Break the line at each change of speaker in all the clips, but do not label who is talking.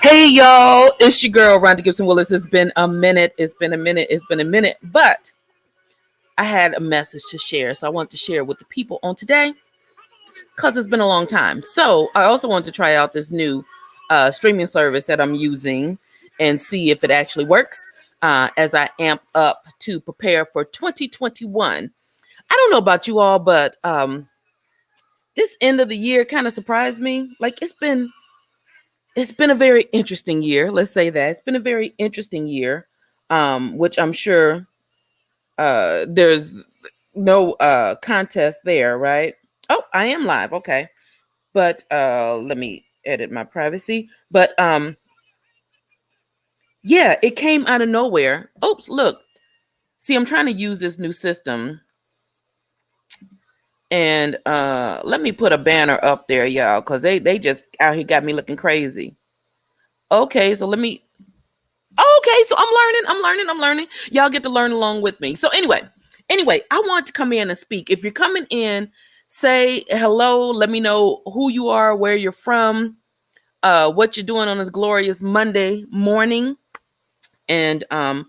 Hey y'all, it's your girl Rhonda Gipson-Willis. It's been a minute. It's been a minute. It's been a minute. But I had a message to share, so I want to share with the people on today because it's been a long time. So I also want to try out this new streaming service that I'm using and see if it actually works as I amp up to prepare for 2021. I don't know about you all, but this end of the year kind of surprised me. Like it's been a very interesting year. Let's say that it's been a very interesting year, which I'm sure there's no contest there, right? Oh, I am live. Okay, but let me edit my privacy. But yeah, it came out of nowhere. Oops, look. See, I'm trying to use this new system, and let me put a banner up there, y'all, because they just out here got me looking crazy. Okay, so let me. Okay, so I'm learning. Y'all get to learn along with me. So anyway, I want to come in and speak. If you're coming in, say hello. Let me know who you are, where you're from, what you're doing on this glorious Monday morning, and I'm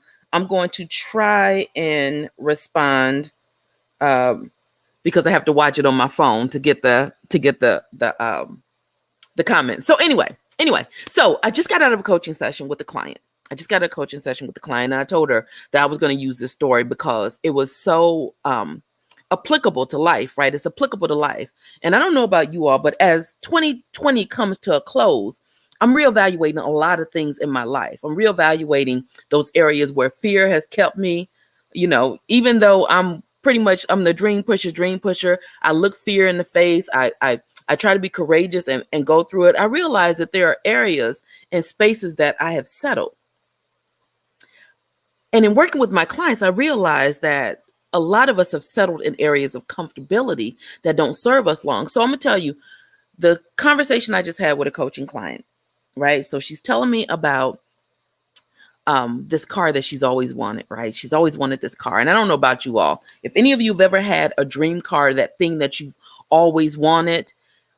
going to try and respond because I have to watch it on my phone to get the comments. So anyway, so I just got out of a coaching session with the client. And I told her that I was going to use this story because it was so applicable to life, right? It's applicable to life. And I don't know about you all, but as 2020 comes to a close, I'm reevaluating a lot of things in my life. I'm reevaluating those areas where fear has kept me, even though I'm the dream pusher. I look fear in the face. I try to be courageous and go through it. I realize that there are areas and spaces that I have settled. And in working with my clients, I realized that a lot of us have settled in areas of comfortability that don't serve us long. So I'm going to tell you the conversation I just had with a coaching client, right? So she's telling me about this car that she's always wanted, right? She's always wanted this car. And I don't know about you all. If any of you have ever had a dream car, that thing that you've always wanted,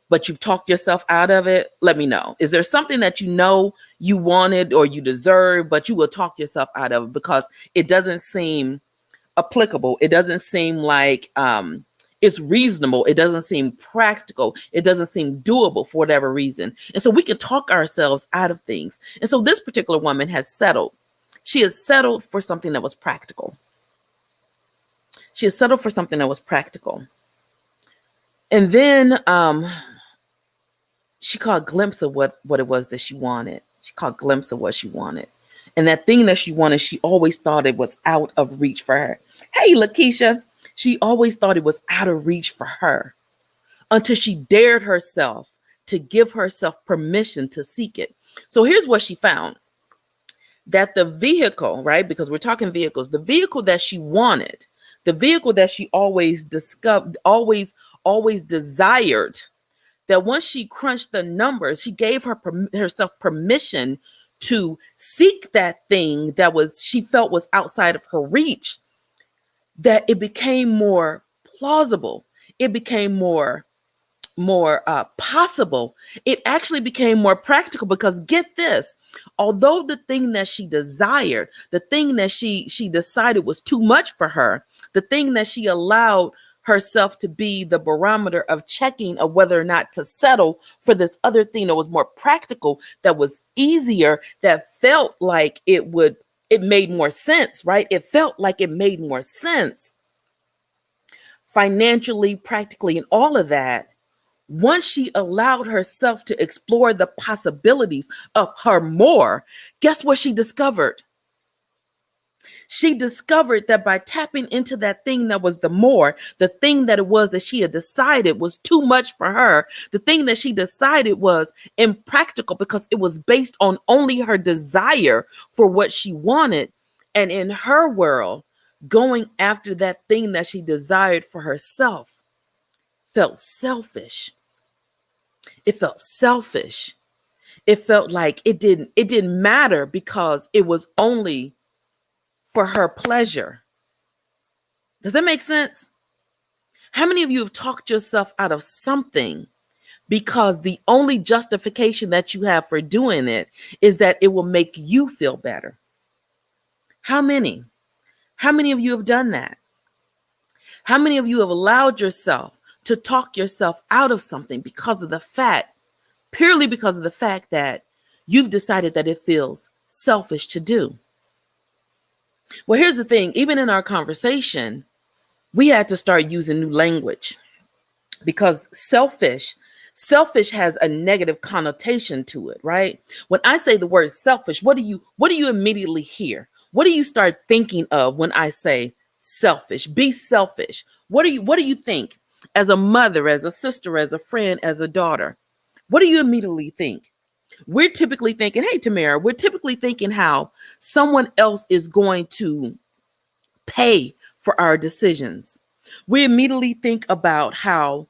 but you've talked yourself out of it, let me know. Is there something that you wanted or you deserve, but you will talk yourself out of it because it doesn't seem applicable? It doesn't seem like it's reasonable. It doesn't seem practical. It doesn't seem doable for whatever reason. And so we can talk ourselves out of things. And so this particular woman has settled. She has settled for something that was practical. And then she caught a glimpse of what it was that she wanted. And that thing that she wanted, she always thought it was out of reach for her. Hey, Lakeisha, she always thought it was out of reach for her until she dared herself to give herself permission to seek it. So here's what she found. That the vehicle, right? Because we're talking vehicles, the vehicle that she wanted, the vehicle that she always discovered, always desired, that once she crunched the numbers, she gave herself permission to seek that thing that she felt was outside of her reach, that it became more plausible. It became more possible. It actually became more practical because get this, although the thing that she desired, the thing that she decided was too much for her, the thing that she allowed herself to be the barometer of checking of whether or not to settle for this other thing that was more practical, that was easier, that felt like it made more sense, right? It felt like it made more sense financially, practically, and all of that. Once she allowed herself to explore the possibilities of her more, guess what she discovered? She discovered that by tapping into that thing that was the more, the thing that it was that she had decided was too much for her, the thing that she decided was impractical because it was based on only her desire for what she wanted. And in her world, going after that thing that she desired for herself felt selfish. It felt selfish. It felt like it didn't matter because it was only for her pleasure. Does that make sense? How many of you have talked yourself out of something because the only justification that you have for doing it is that it will make you feel better. How many? How many of you have done that? How many of you have allowed yourself to talk yourself out of something purely because of the fact that you've decided that it feels selfish to do? Well, here's the thing. Even in our conversation, we had to start using new language because selfish has a negative connotation to it, right? When I say the word selfish, what do you immediately hear? What do you start thinking of when I say selfish? Be selfish. What do you think as a mother, as a sister, as a friend, as a daughter? What do you immediately think? We're typically thinking, hey, Tamara, we're typically thinking how someone else is going to pay for our decisions. We immediately think about how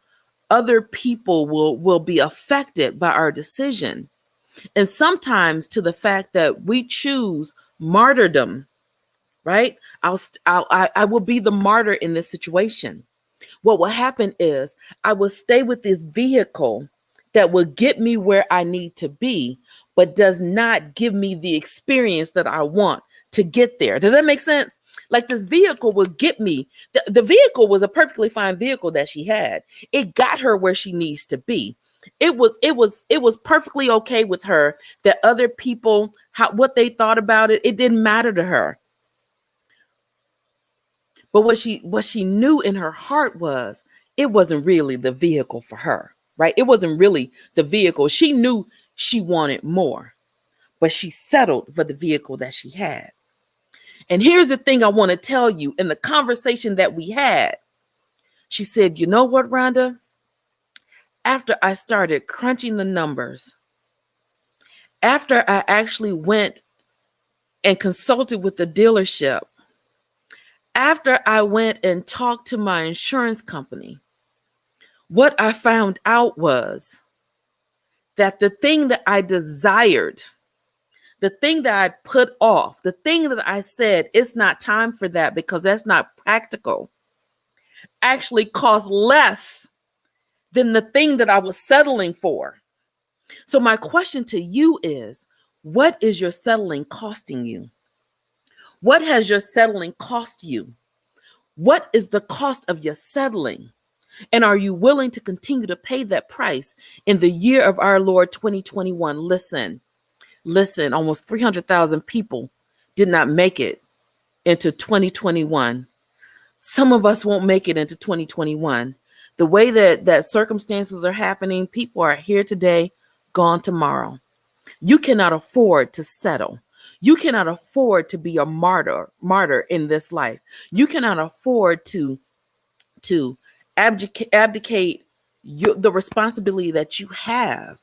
other people will be affected by our decision. And sometimes to the fact that we choose martyrdom, right? I will be the martyr in this situation. What will happen is I will stay with this vehicle that will get me where I need to be, but does not give me the experience that I want to get there. Does that make sense? Like this vehicle will get me. The vehicle was a perfectly fine vehicle that she had. It got her where she needs to be. It was perfectly okay with her that other people, what they thought about it, it didn't matter to her. But what she knew in her heart was it wasn't really the vehicle for her, right? It wasn't really the vehicle. She knew she wanted more, but she settled for the vehicle that she had. And here's the thing I want to tell you. In the conversation that we had, she said, you know what, Rhonda? After I started crunching the numbers, after I actually went and consulted with the dealership, after I went and talked to my insurance company, what I found out was that the thing that I desired, the thing that I put off, the thing that I said, it's not time for that because that's not practical, actually cost less than the thing that I was settling for. So my question to you is, what is your settling costing you? What has your settling cost you? What is the cost of your settling? And are you willing to continue to pay that price in the year of our Lord 2021? Listen, almost 300,000 people did not make it into 2021. Some of us won't make it into 2021. The way that circumstances are happening, people are here today, gone tomorrow. You cannot afford to settle. You cannot afford to be a martyr in this life. You cannot afford to abdicate the responsibility that you have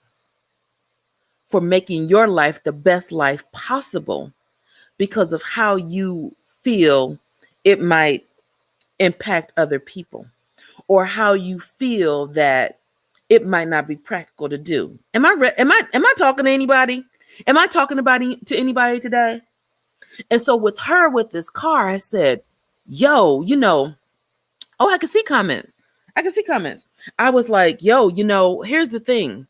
for making your life the best life possible because of how you feel it might impact other people, or how you feel that it might not be practical to do. Am I talking to anybody? Am I talking to anybody today? And so with this car, I said, yo, I could see comments. I was like, yo, here's the thing.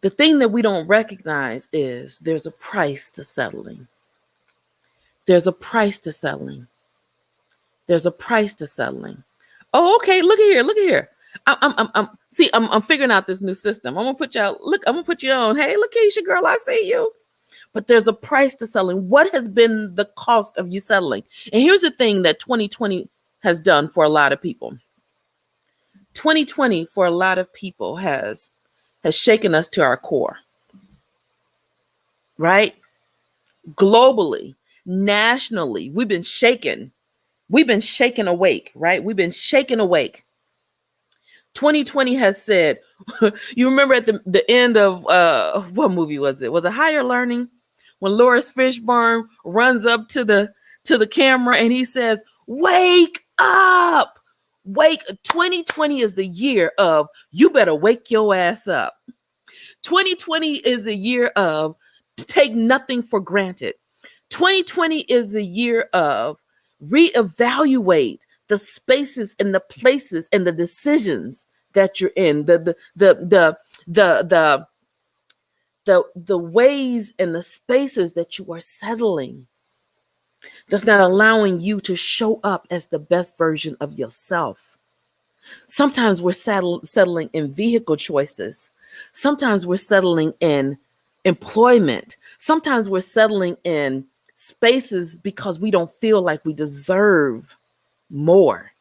The thing that we don't recognize is there's a price to settling. There's a price to settling. Oh, okay. Look at here. I'm figuring out this new system. I'm gonna put you on. Hey, Lakeisha, girl, I see you. But there's a price to selling. What has been the cost of you settling? And here's the thing that 2020 has done for a lot of people. 2020 for a lot of people has shaken us to our core. Right? Globally, nationally, we've been shaken. We've been shaken awake, right? We've been shaken awake. 2020 has said, you remember at the end of what movie was it? Was it Higher Learning? When Lawrence Fishburne runs up to the camera and he says, "Wake up! 2020 is the year of you better wake your ass up. 2020 is a year of take nothing for granted. 2020 is the year of reevaluate the spaces and the places and the decisions that you're in, the ways and the spaces that you are settling, that's not allowing you to show up as the best version of yourself. Sometimes we're settling in vehicle choices. Sometimes we're settling in employment. Sometimes we're settling in spaces because we don't feel like we deserve more.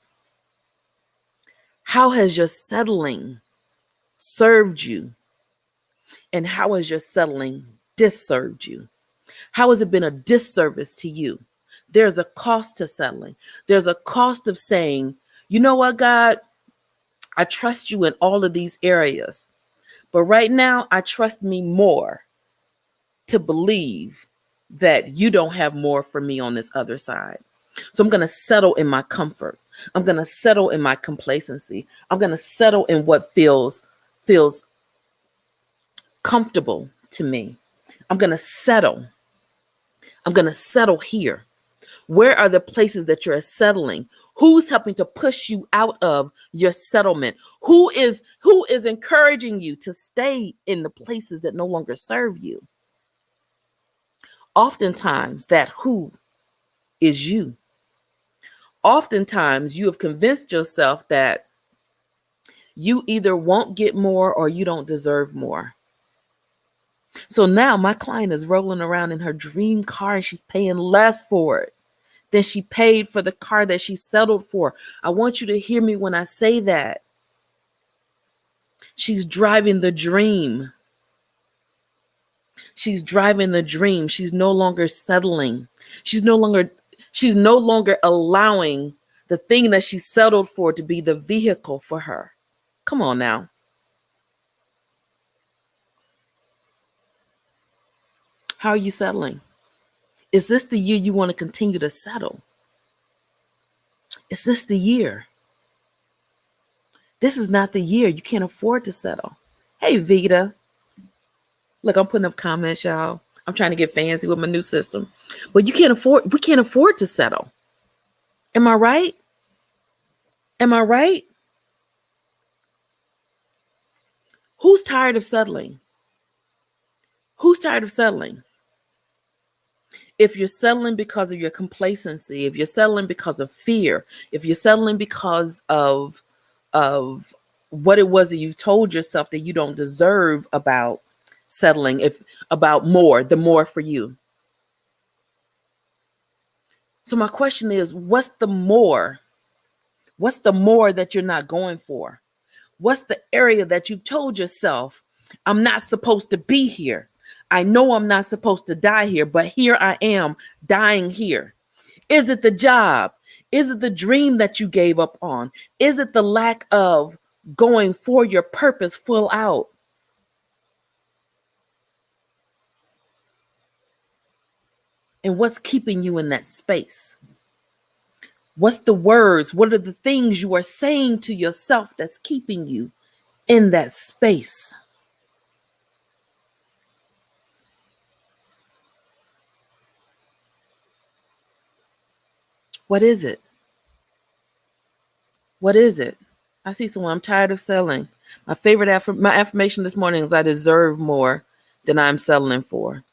How has your settling served you? And how has your settling disserved you? How has it been a disservice to you? There's a cost to settling. There's a cost of saying, you know what, God, I trust you in all of these areas, but right now I trust me more to believe that you don't have more for me on this other side. So I'm going to settle in my comfort. I'm going to settle in my complacency. I'm going to settle in what feels comfortable to me. I'm going to settle. I'm going to settle here. Where are the places that you're settling? Who's helping to push you out of your settlement? Who is encouraging you to stay in the places that no longer serve you? Oftentimes, that who is you. Oftentimes, you have convinced yourself that you either won't get more or you don't deserve more. So now my client is rolling around in her dream car and she's paying less for it than she paid for the car that she settled for. I want you to hear me when I say that. She's driving the dream. She's driving the dream. She's no longer settling. She's no longer allowing the thing that she settled for to be the vehicle for her. Come on now. How are you settling? Is this the year you want to continue to settle? Is this the year? This is not the year. You can't afford to settle. Hey, Vita. Look, I'm putting up comments, y'all. I'm trying to get fancy with my new system. But we can't afford to settle. Am I right? Am I right? Who's tired of settling? Who's tired of settling? If you're settling because of your complacency, if you're settling because of fear, if you're settling because of what it was that you've told yourself that you don't deserve about settling, about more, the more for you. So my question is, what's the more? What's the more that you're not going for? What's the area that you've told yourself, I'm not supposed to be here? I know I'm not supposed to die here, but here I am dying here. Is it the job? Is it the dream that you gave up on? Is it the lack of going for your purpose full out? And what's keeping you in that space? What's the words? What are the things you are saying to yourself that's keeping you in that space? What is it? What is it? I see someone, I'm tired of selling. My affirmation this morning is I deserve more than I'm settling for.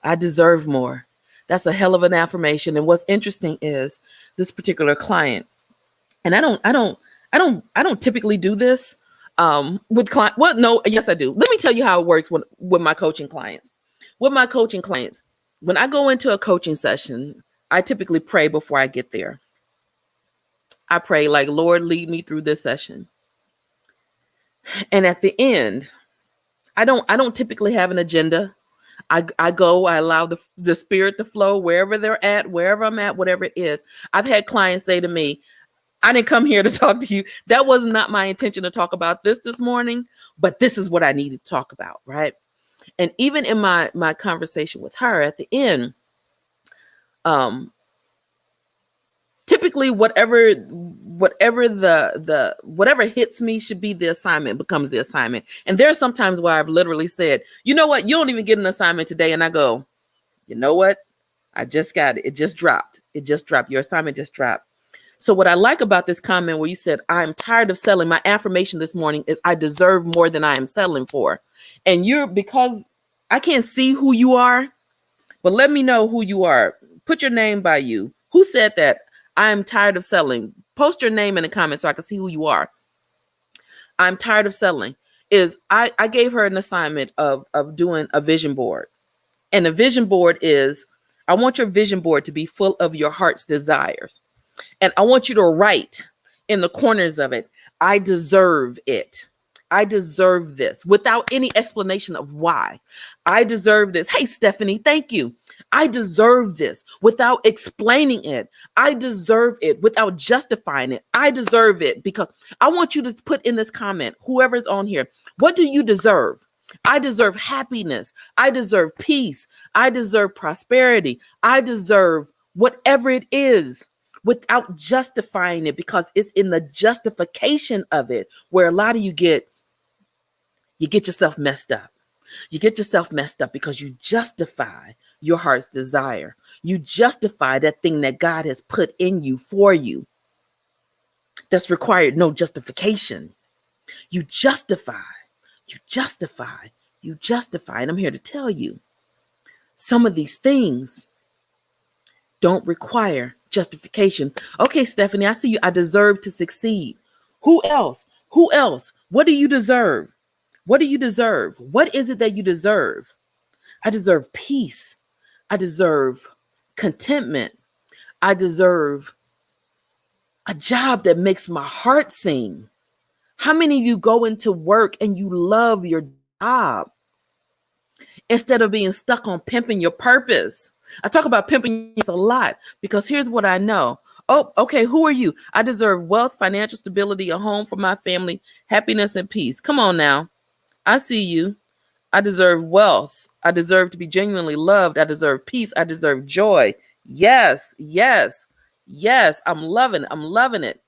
I deserve more. That's a hell of an affirmation. And what's interesting is this particular client, and I don't typically do this with clients. Well, no, yes, I do. Let me tell you how it works with my coaching clients. With my coaching clients, when I go into a coaching session, I typically pray before I get there. I pray like, Lord, lead me through this session. And at the end, I don't typically have an agenda. I go, I allow the spirit to flow wherever they're at, wherever I'm at, whatever it is. I've had clients say to me, I didn't come here to talk to you. That was not my intention to talk about this morning, but this is what I need to talk about, right? And even in my conversation with her at the end, typically whatever hits me should be the assignment, becomes the assignment. And there are some times where I've literally said, you know what, you don't even get an assignment today. And I go, you know what? I just got it. It just dropped. Your assignment just dropped. So what I like about this comment where you said, I'm tired of selling, my affirmation this morning is I deserve more than I am settling for. And because I can't see who you are, but let me know who you are. Put your name by you. Who said that? I'm tired of selling. Post your name in the comments so I can see who you are. I'm tired of selling. I gave her an assignment of doing a vision board. And the vision board is, I want your vision board to be full of your heart's desires. And I want you to write in the corners of it, I deserve it. I deserve this, without any explanation of why. I deserve this. Hey, Stephanie, thank you. I deserve this without explaining it. I deserve it without justifying it. I deserve it because I want you to put in this comment, whoever's on here, what do you deserve? I deserve happiness. I deserve peace. I deserve prosperity. I deserve whatever it is, without justifying it, because it's in the justification of it where a lot of you get yourself messed up. You get yourself messed up because you justify your heart's desire. You justify that thing that God has put in you for you. That's required no justification. You justify. And I'm here to tell you, some of these things don't require justification. Okay, Stephanie, I see you. I deserve to succeed. Who else? What do you deserve? What do you deserve? What is it that you deserve? I deserve peace. I deserve contentment. I deserve a job that makes my heart sing. How many of you go into work and you love your job instead of being stuck on pimping your purpose? I talk about pimping a lot because here's what I know. Oh, okay. Who are you? I deserve wealth, financial stability, a home for my family, happiness, and peace. Come on now. I see you. I deserve wealth. I deserve to be genuinely loved. I deserve peace. I deserve joy. Yes. I'm loving it.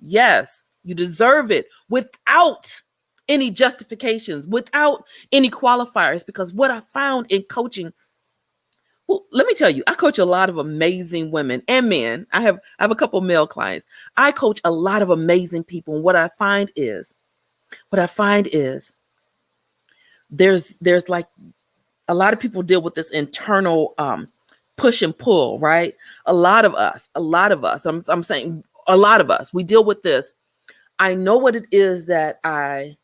Yes, you deserve it without any justifications, without any qualifiers, because what I found in coaching, well, let me tell you, I coach a lot of amazing women and men. I have a couple of male clients. I coach a lot of amazing people. And what I find is there's like a lot of people deal with this internal push and pull, right? A lot of us, I'm saying a lot of us, we deal with this. I know what it is that I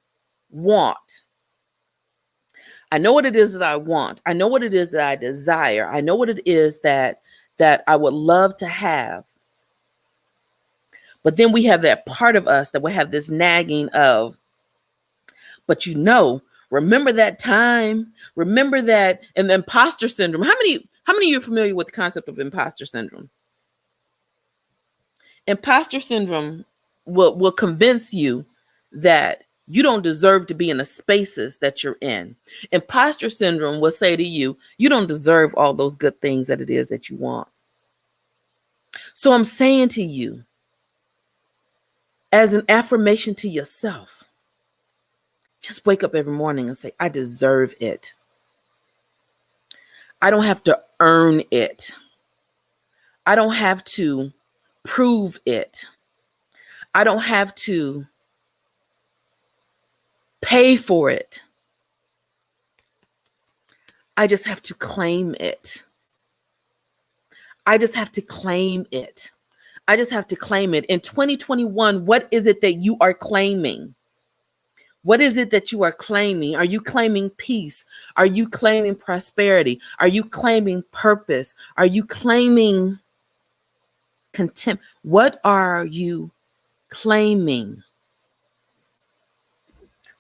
want. I know what it is that I want. I know what it is that I desire. I know what it is that I would love to have. But then we have that part of us that will have this nagging of, but remember that time, remember that, and the imposter syndrome. How many of you are familiar with the concept of imposter syndrome? Imposter syndrome will convince you that you don't deserve to be in the spaces that you're in. Imposter syndrome will say to you, you don't deserve all those good things that it is that you want. So I'm saying to you, as an affirmation to yourself, just wake up every morning and say, I deserve it. I don't have to earn it. I don't have to prove it. I don't have to pay for it. I just have to claim it. I just have to claim it. In 2021, what is it that you are claiming? What is it that you are claiming? Are you claiming peace? Are you claiming prosperity? Are you claiming purpose? Are you claiming contempt? What are you claiming?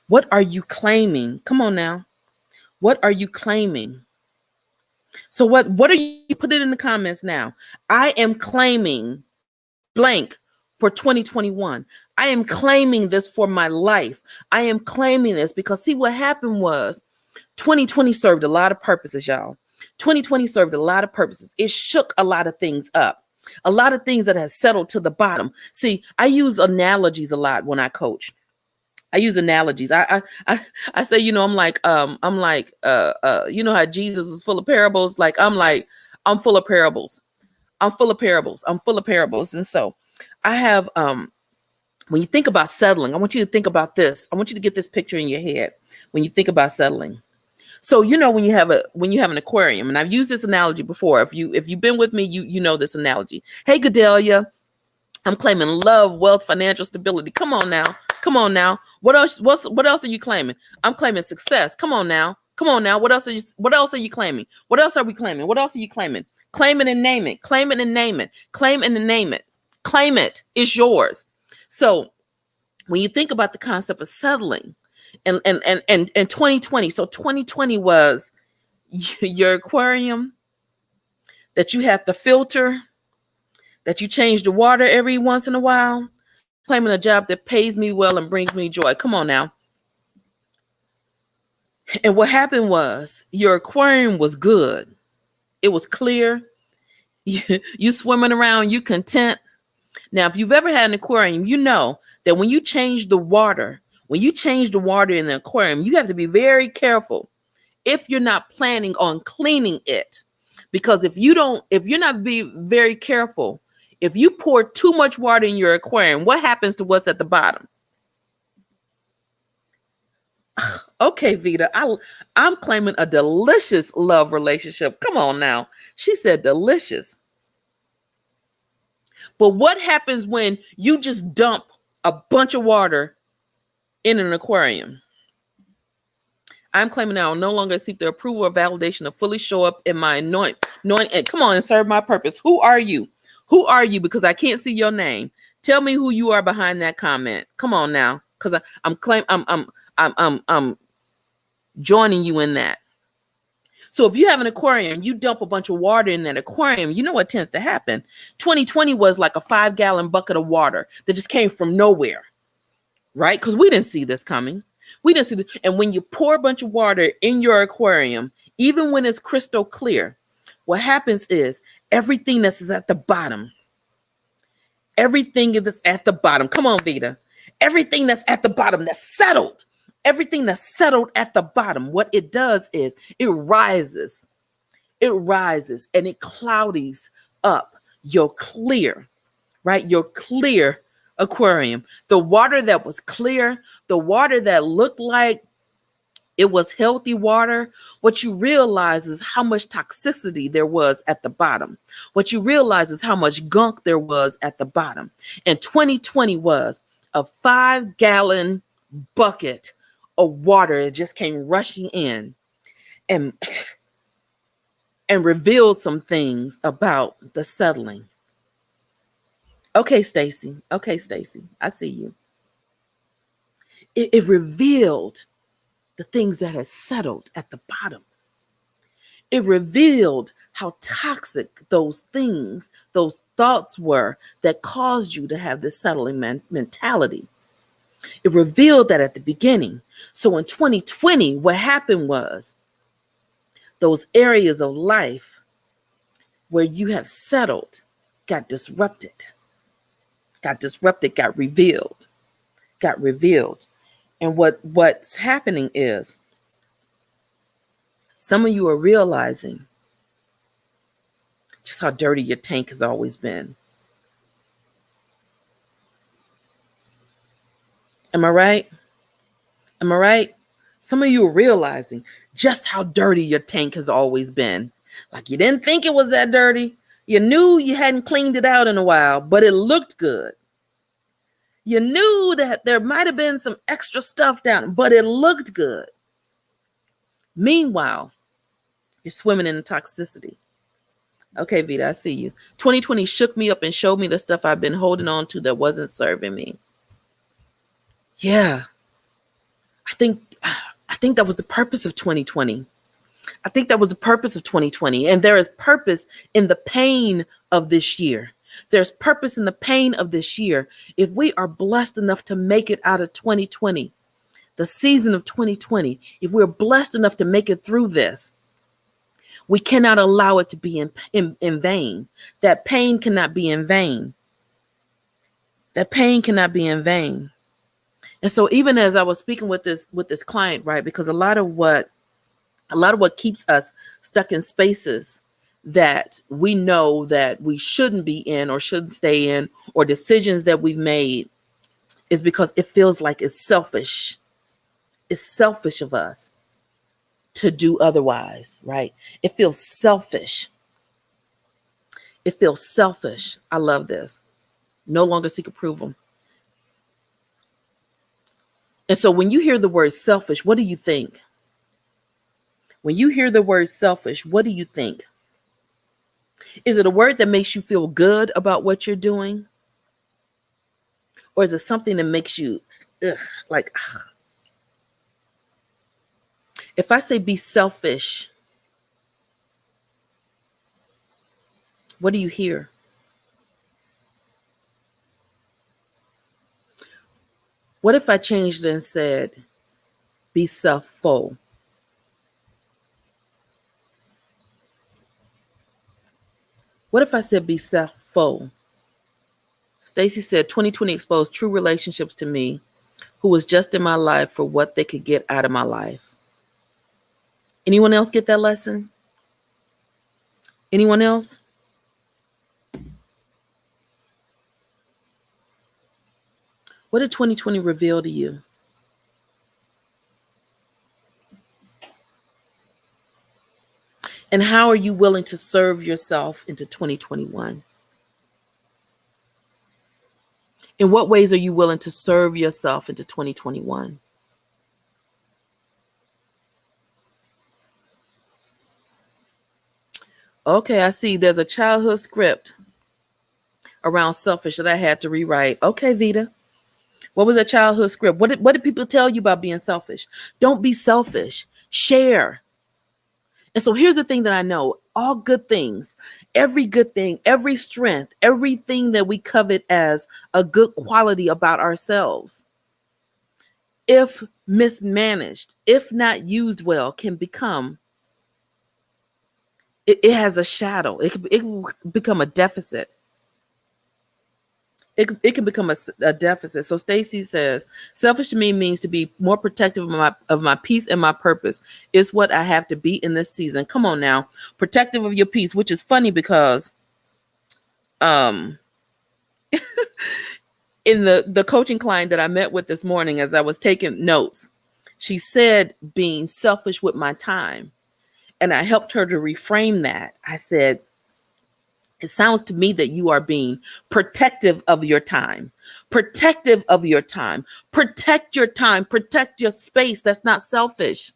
What are you claiming? Come on now. What are you claiming? So what are you? Put it in the comments now. I am claiming blank for 2021. I am claiming this for my life. I am claiming this because see what happened was 2020 served a lot of purposes, y'all. 2020 served a lot of purposes. It shook a lot of things up. A lot of things that has settled to the bottom. See, I use analogies a lot when I coach. I use analogies. I say, I'm like, you know how Jesus was full of parables? I'm full of parables. I'm full of parables. And so I have when you think about settling, I want you to think about this. I want you to get this picture in your head when you think about settling. So when you have an aquarium, and I've used this analogy before. If you've been with me, you know this analogy. Hey, Gadelia, I'm claiming love, wealth, financial stability. Come on now. Come on now. What else? What else are you claiming? I'm claiming success. Come on now. Come on now. What else are you claiming? What else are we claiming? What else are you claiming? Claim it and name it. Claim it and name it. Claim it and name it. Claim it. It's yours. So when you think about the concept of settling and 2020, so 2020 was your aquarium that you have to filter, that you change the water every once in a while, claiming a job that pays me well and brings me joy. Come on now. And what happened was your aquarium was good. It was clear. You swimming around, you content. Now, if you've ever had an aquarium, you know that when you change the water in the aquarium, you have to be very careful if you're not planning on cleaning it. Because if you're not being very careful, if you pour too much water in your aquarium, what happens to what's at the bottom? Okay, Vita, I'm claiming a delicious love relationship. Come on now. She said delicious. But what happens when you just dump a bunch of water in an aquarium? I'm claiming I will no longer seek the approval or validation to fully show up in my anoint and come on and serve my purpose. Who are you? Who are you? Because I can't see your name. Tell me who you are behind that comment. Come on now, because I'm joining you in that. So if you have an aquarium, you dump a bunch of water in that aquarium, you know what tends to happen. 2020 was like a 5-gallon bucket of water that just came from nowhere, right? Because we didn't see this coming. We didn't see this. And when you pour a bunch of water in your aquarium, even when it's crystal clear, what happens is everything that is at the bottom, come on, Vita, everything that's at the bottom that's settled, everything that's settled at the bottom, what it does is it rises and it cloudies up your clear, right? Your clear aquarium. The water that was clear, the water that looked like it was healthy water. What you realize is how much toxicity there was at the bottom. What you realize is how much gunk there was at the bottom. And 2020 was a 5-gallon bucket of water that just came rushing in and revealed some things about the settling. Okay, Stacy. I see you. It revealed the things that had settled at the bottom. It revealed how toxic those things, those thoughts were that caused you to have this settling mentality. It revealed that at the beginning. So in 2020, what happened was those areas of life where you have settled got disrupted, got revealed. And what's happening is some of you are realizing just how dirty your tank has always been. Am I right? Some of you are realizing just how dirty your tank has always been. Like you didn't think it was that dirty. You knew you hadn't cleaned it out in a while, but it looked good. You knew that there might have been some extra stuff down, but it looked good. Meanwhile, you're swimming in the toxicity. Okay, Vita, I see you. 2020 shook me up and showed me the stuff I've been holding on to that wasn't serving me. Yeah. I think that was the purpose of 2020. And there is purpose in the pain of this year. There's purpose in the pain of this year. If we are blessed enough to make it out of 2020, the season of 2020, if we're blessed enough to make it through this, we cannot allow it to be in vain. That pain cannot be in vain. And so even as I was speaking with this client, right, because a lot of what keeps us stuck in spaces that we know that we shouldn't be in or shouldn't stay in, or decisions that we've made, is because it feels like it's selfish. It's selfish of us to do otherwise, right? It feels selfish. It feels selfish. I love this. No longer seek approval. And so when you hear the word selfish, what do you think? When you hear the word selfish, what do you think? Is it a word that makes you feel good about what you're doing? Or is it something that makes you like, ugh. If I say be selfish, what do you hear? What if I changed it and said be selfful? What if I said be selfful? Stacy said 2020 exposed true relationships to me, who was just in my life for what they could get out of my life. Anyone else get that lesson? Anyone else? What did 2020 reveal to you? And how are you willing to serve yourself into 2021? In what ways are you willing to serve yourself into 2021? Okay, I see there's a childhood script around selfish that I had to rewrite. Okay, Vita. What was that childhood script? What did people tell you about being selfish? Don't be selfish. Share. And so here's the thing that I know. All good things, every good thing, every strength, everything that we covet as a good quality about ourselves, if mismanaged, if not used well, can become, it has a shadow. It can become a deficit. It can become a deficit. So Stacy says, selfish to me means to be more protective of my peace and my purpose. It's what I have to be in this season. Come on now. Protective of your peace, which is funny because in the coaching client that I met with this morning, as I was taking notes, she said being selfish with my time. And I helped her to reframe that. I said, it sounds to me that you are being protective of your time, protective of your time. Protect your time, protect your space. That's not selfish.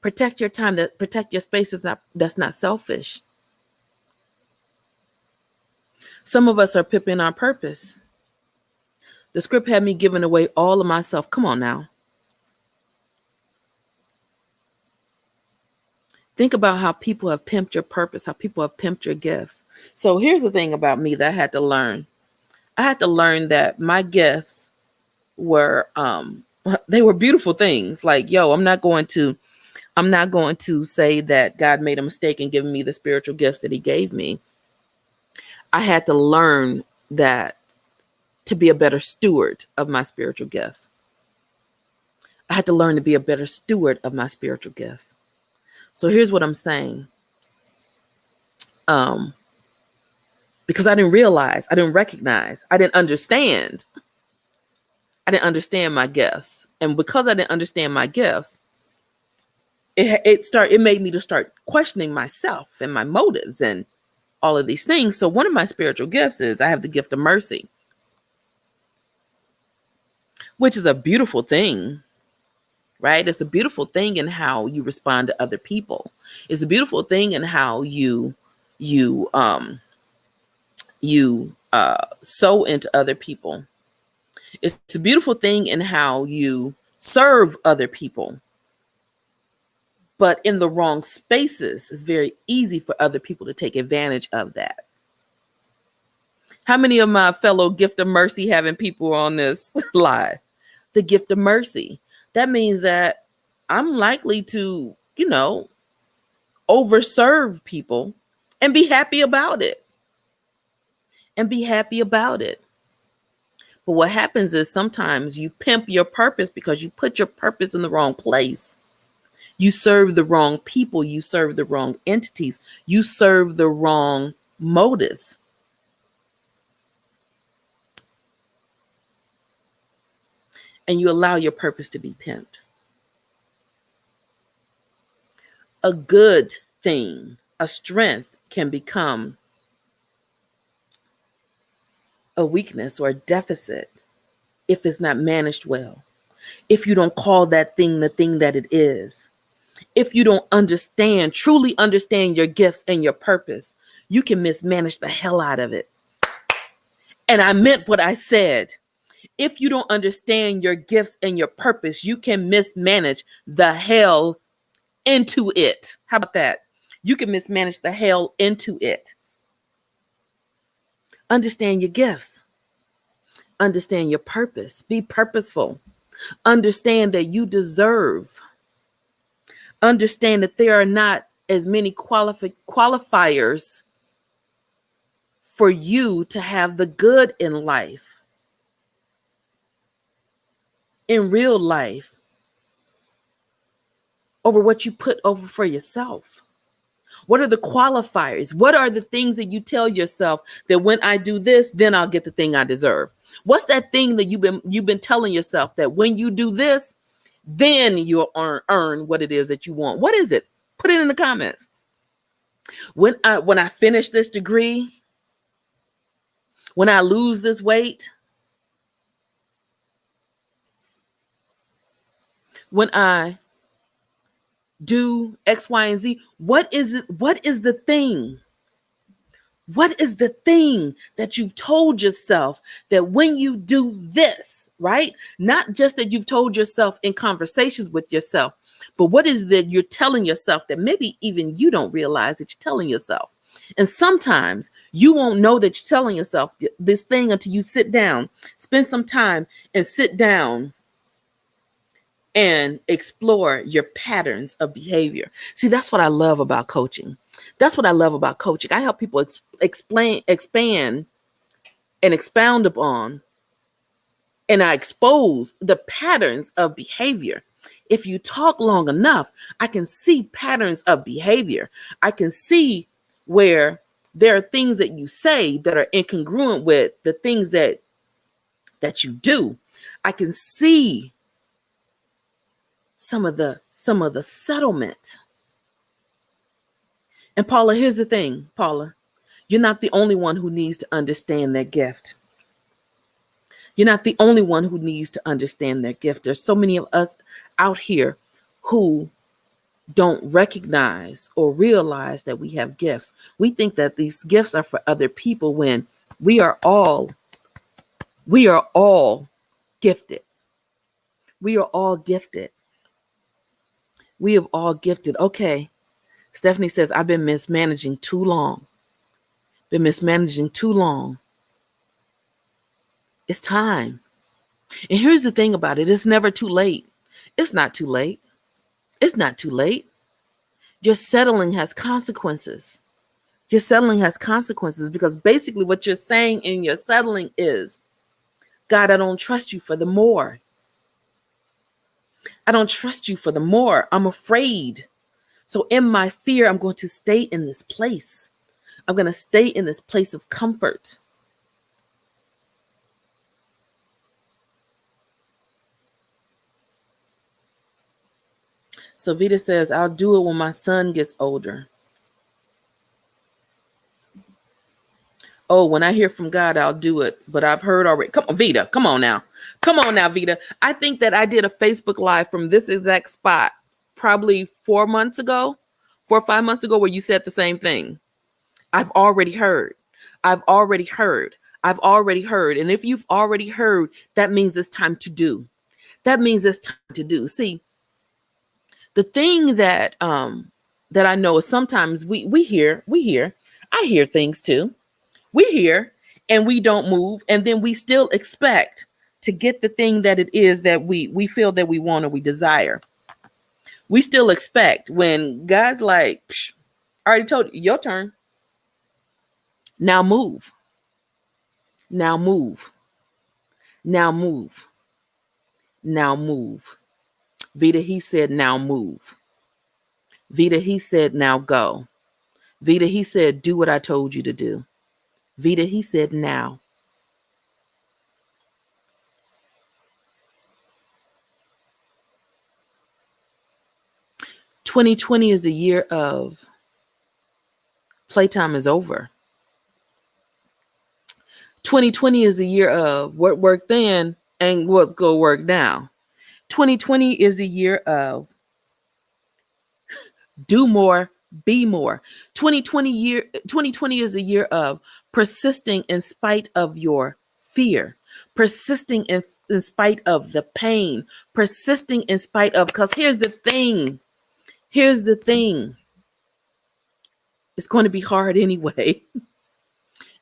Protect your time, protect your space. That's not selfish. Some of us are pipping our purpose. The script had me giving away all of myself. Come on now. Think about how people have pimped your purpose, how people have pimped your gifts. So here's the thing about me that I had to learn. I had to learn that my gifts were, they were beautiful things. Like, I'm not going to say that God made a mistake in giving me the spiritual gifts that he gave me. I had to learn that to be a better steward of my spiritual gifts. I had to learn to be a better steward of my spiritual gifts. So here's what I'm saying. Because I didn't realize, I didn't recognize, I didn't understand my gifts. And because I didn't understand my gifts, it made me to start questioning myself and my motives and all of these things. So one of my spiritual gifts is I have the gift of mercy, which is a beautiful thing. Right? It's a beautiful thing in how you respond to other people. It's a beautiful thing in how you sow into other people. It's a beautiful thing in how you serve other people. But in the wrong spaces, it's very easy for other people to take advantage of that. How many of my fellow gift of mercy having people on this live? The gift of mercy. That means that I'm likely to, overserve people and be happy about it. But what happens is sometimes you pimp your purpose because you put your purpose in the wrong place. You serve the wrong people. You serve the wrong entities. You serve the wrong motives. And you allow your purpose to be pimped. A good thing, a strength, can become a weakness or a deficit if it's not managed well. If you don't call that thing the thing that it is. If you don't truly understand your gifts and your purpose, you can mismanage the hell out of it. And I meant what I said. If you don't understand your gifts and your purpose, you can mismanage the hell into it. How about that? You can mismanage the hell into it. Understand your gifts. Understand your purpose. Be purposeful. Understand that you deserve. Understand that there are not as many qualifiers for you to have the good in life. In real life, over what you put over for yourself. What are the qualifiers? What are the things that you tell yourself that when I do this, then I'll get the thing I deserve? What's that thing that you've been telling yourself that when you do this, then you'll earn what it is that you want? What is it? Put it in the comments. When I finish this degree, when I lose this weight, when I do X, Y, and Z, what is it? What is the thing? What is the thing that you've told yourself that when you do this, right? Not just that you've told yourself in conversations with yourself, but what is that you're telling yourself that maybe even you don't realize that you're telling yourself? And sometimes you won't know that you're telling yourself this thing until you sit down, spend some time and sit down and explore your patterns of behavior. See, that's what I love about coaching. That's what I love about coaching. I help people expand, and expound upon, and I expose the patterns of behavior. If you talk long enough, I can see patterns of behavior. I can see where there are things that you say that are incongruent with the things that you do. I can see some of the settlement. And Paula, here's the thing, Paula, you're not the only one who needs to understand their gift. You're not the only one who needs to understand their gift. There's so many of us out here who don't recognize or realize that we have gifts. We think that these gifts are for other people when we are all gifted. We are all gifted. We have all gifted. Okay. Stephanie says, I've been mismanaging too long. Been mismanaging too long. It's time. And here's the thing about it. It's never too late. It's not too late. It's not too late. Your settling has consequences. Your settling has consequences because basically what you're saying in your settling is, God, I don't trust you for the more. I don't trust you for the more. I'm afraid. So in my fear, I'm going to stay in this place. I'm going to stay in this place of comfort. So Vita says, I'll do it when my son gets older. Oh, when I hear from God, I'll do it. But I've heard already. Come on, Vita. Come on now. Come on now, Vita. I think that I did a Facebook Live from this exact spot probably 4 months ago, 4 or 5 months ago, where you said the same thing. I've already heard. I've already heard. I've already heard. And if you've already heard, that means it's time to do. That means it's time to do. See, the thing that that I know is sometimes we hear. I hear things too. We hear and we don't move, and then we still expect to get the thing that it is that we feel that we want or we desire. We still expect when God's like, I already told you, your turn. Now move. Now move. Now move. Now move. Vita, he said, now move. Vita, he said, now go. Vita, he said, do what I told you to do. Vita, he said, now. "2020 is the year of playtime is over. 2020 is the year of what worked then and what's going to work now. 2020 is the year of do more, be more. 2020 is the year of persisting in spite of your fear, persisting in spite of the pain, persisting in spite of, because here's the thing. It's going to be hard anyway.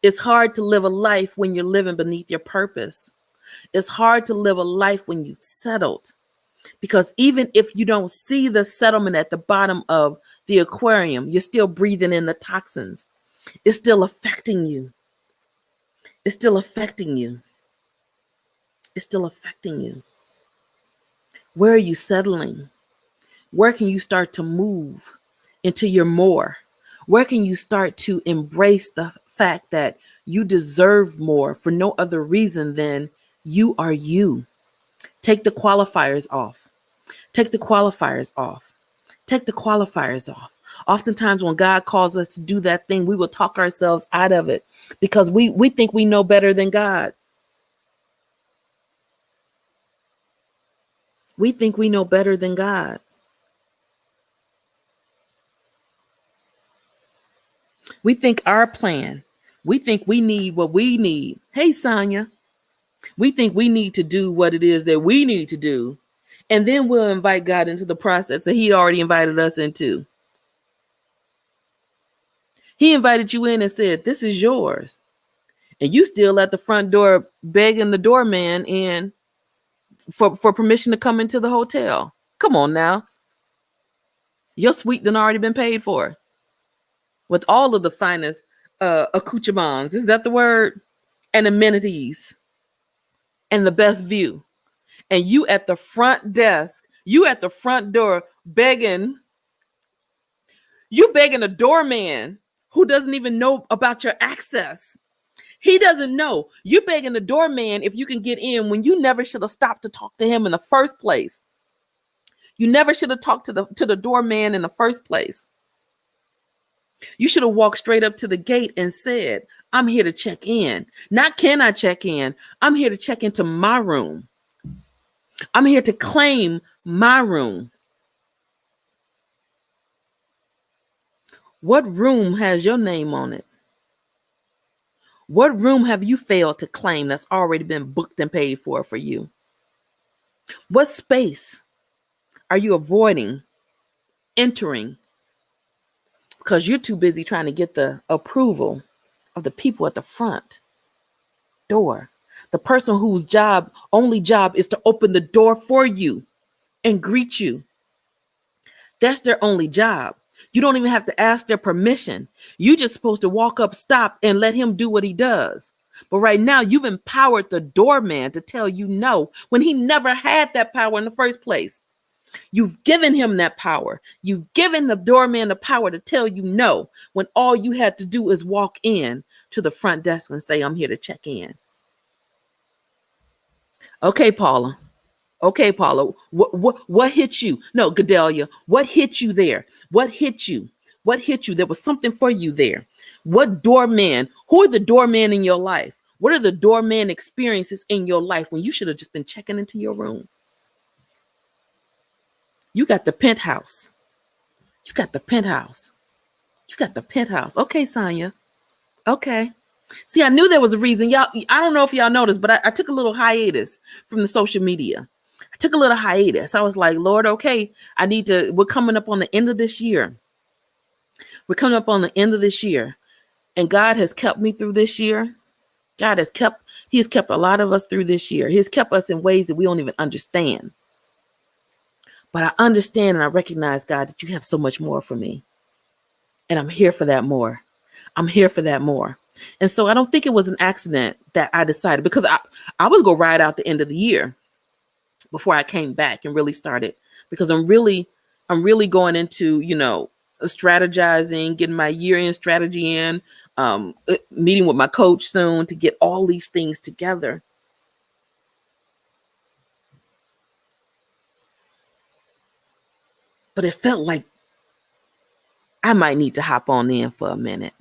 It's hard to live a life when you're living beneath your purpose. It's hard to live a life when you've settled. Because even if you don't see the settlement at the bottom of the aquarium, you're still breathing in the toxins. It's still affecting you. It's still affecting you. It's still affecting you. Where are you settling? Where can you start to move into your more? Where can you start to embrace the fact that you deserve more for no other reason than you are you? Take the qualifiers off. Take the qualifiers off. Take the qualifiers off. Oftentimes when God calls us to do that thing, we will talk ourselves out of it because we think we know better than God. We think we know better than God. We think our plan. We think we need what we need. Hey, Sonia. We think we need to do what it is that we need to do. And then we'll invite God into the process that he already invited us into. He invited you in and said, this is yours. And you still at the front door begging the doorman in for permission to come into the hotel. Come on now. Your suite done already been paid for with all of the finest accoutrements. Is that the word? And amenities and the best view. And you at the front desk, you at the front door begging a doorman who doesn't even know about your access. He doesn't know. You're begging the doorman if you can get in when you never should have stopped to talk to him in the first place. You never should have talked to the doorman in the first place. You should have walked straight up to the gate and said, I'm here to check in. Not can I check in? I'm here to check into my room. I'm here to claim my room. What room has your name on it? What room have you failed to claim that's already been booked and paid for you? What space are you avoiding entering because you're too busy trying to get the approval of the people at the front door? The person whose only job is to open the door for you and greet you. That's their only job. You don't even have to ask their permission. You're just supposed to walk up, stop, and let him do what he does. But right now, you've empowered the doorman to tell you no when he never had that power in the first place. You've given him that power. You've given the doorman the power to tell you no when all you had to do is walk in to the front desk and say, I'm here to check in. Okay, Paula. Okay, Paula. What hit you? No, Gadelia. What hit you there? What hit you? What hit you? There was something for you there. What doorman? Who are the doorman in your life? What are the doorman experiences in your life when you should have just been checking into your room? You got the penthouse. You got the penthouse. You got the penthouse. Okay, Sonia. Okay. See, I knew there was a reason. Y'all, I don't know if y'all noticed, but I took a little hiatus from the social media. I took a little hiatus. I was like, Lord, okay, we're coming up on the end of this year. We're coming up on the end of this year. And God has kept me through this year. He has kept a lot of us through this year. He has kept us in ways that we don't even understand. But I understand and I recognize, God, that you have so much more for me. And I'm here for that more. I'm here for that more. And so I don't think it was an accident that I decided, because I was going to ride out the end of the year before I came back and really started, because I'm really I'm really going into, strategizing, getting my year-end strategy in, meeting with my coach soon to get all these things together. But it felt like I might need to hop on in for a minute.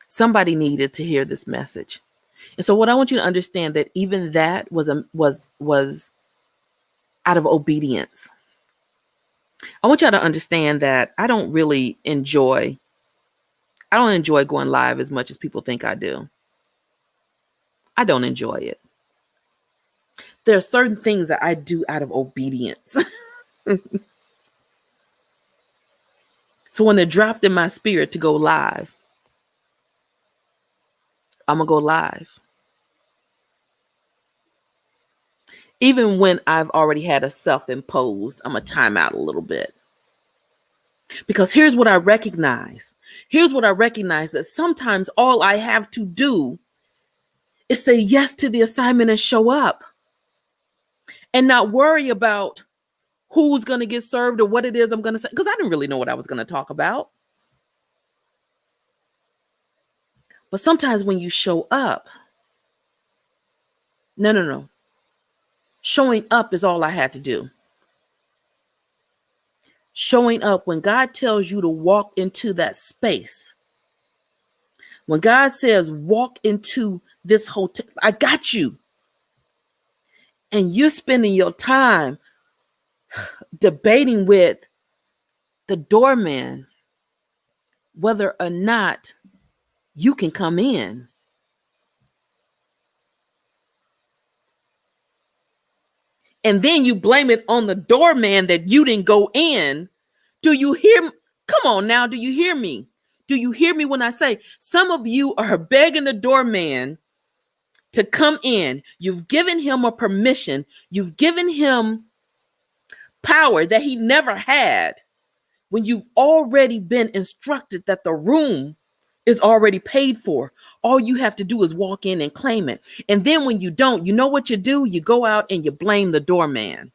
Somebody needed to hear this message. And so what I want you to understand, that even that was out of obedience. I want y'all to understand that I don't enjoy going live as much as people think I do. I don't enjoy it. There are certain things that I do out of obedience. So when it dropped in my spirit to go live, I'm going to go live. Even when I've already had a self-imposed, I'm going to time out a little bit. Because here's what I recognize. That sometimes all I have to do is say yes to the assignment and show up. And not worry about who's going to get served or what it is I'm going to say. Because I didn't really know what I was going to talk about. But sometimes when you show up, no. Showing up is all I had to do. Showing up when God tells you to walk into that space. When God says, walk into this hotel, I got you. And you're spending your time debating with the doorman whether or not you can come in. And then you blame it on the doorman that you didn't go in. Do you hear? Come on now. Do you hear me? Do you hear me when I say some of you are begging the doorman to come in? You've given him a permission. You've given him power that he never had when you've already been instructed that the room is already paid for. All you have to do is walk in and claim it. And then when you don't, you know what you do? You go out and you blame the doorman.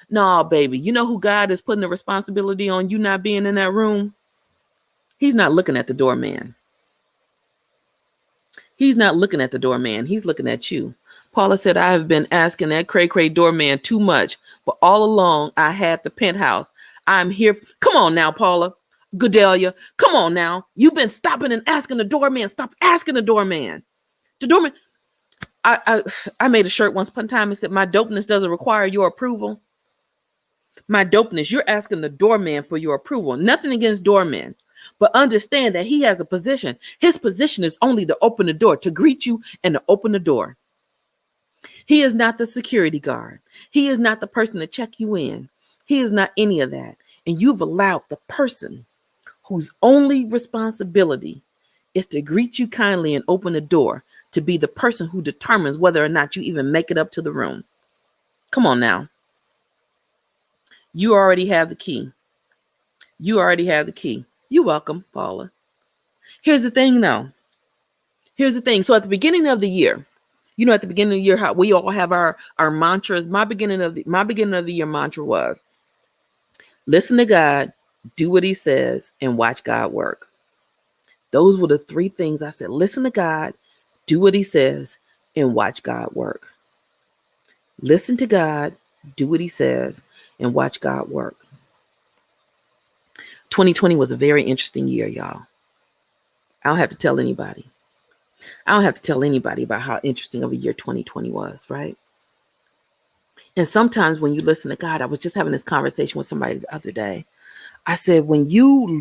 No, baby, you know who God is putting the responsibility on you not being in that room? He's not looking at the doorman. He's not looking at the doorman. He's looking at you. Paula said, I have been asking that cray-cray doorman too much, but all along I had the penthouse. I'm here. Come on now, Paula. Godelia, come on now. You've been stopping and asking the doorman. Stop asking the doorman. The doorman. I made a shirt once upon a time and said, my dopeness doesn't require your approval. My dopeness, you're asking the doorman for your approval. Nothing against doormen, but understand that he has a position. His position is only to open the door, to greet you and to open the door. He is not the security guard. He is not the person to check you in. He is not any of that. And you've allowed the person whose only responsibility is to greet you kindly and open the door to be the person who determines whether or not you even make it up to the room. Come on now. You already have the key. You already have the key. You're welcome, Paula. Here's the thing though. Here's the thing. So at the beginning of the year, at the beginning of the year, how we all have our mantras. My beginning of the year mantra was, listen to God, do what he says, and watch God work. Those were the three things I said. Listen to God, do what he says, and watch God work. Listen to God, do what he says, and watch God work. 2020 was a very interesting year, y'all. I don't have to tell anybody. About how interesting of a year 2020 was, right? And sometimes when you listen to God, I was just having this conversation with somebody the other day. I said, when you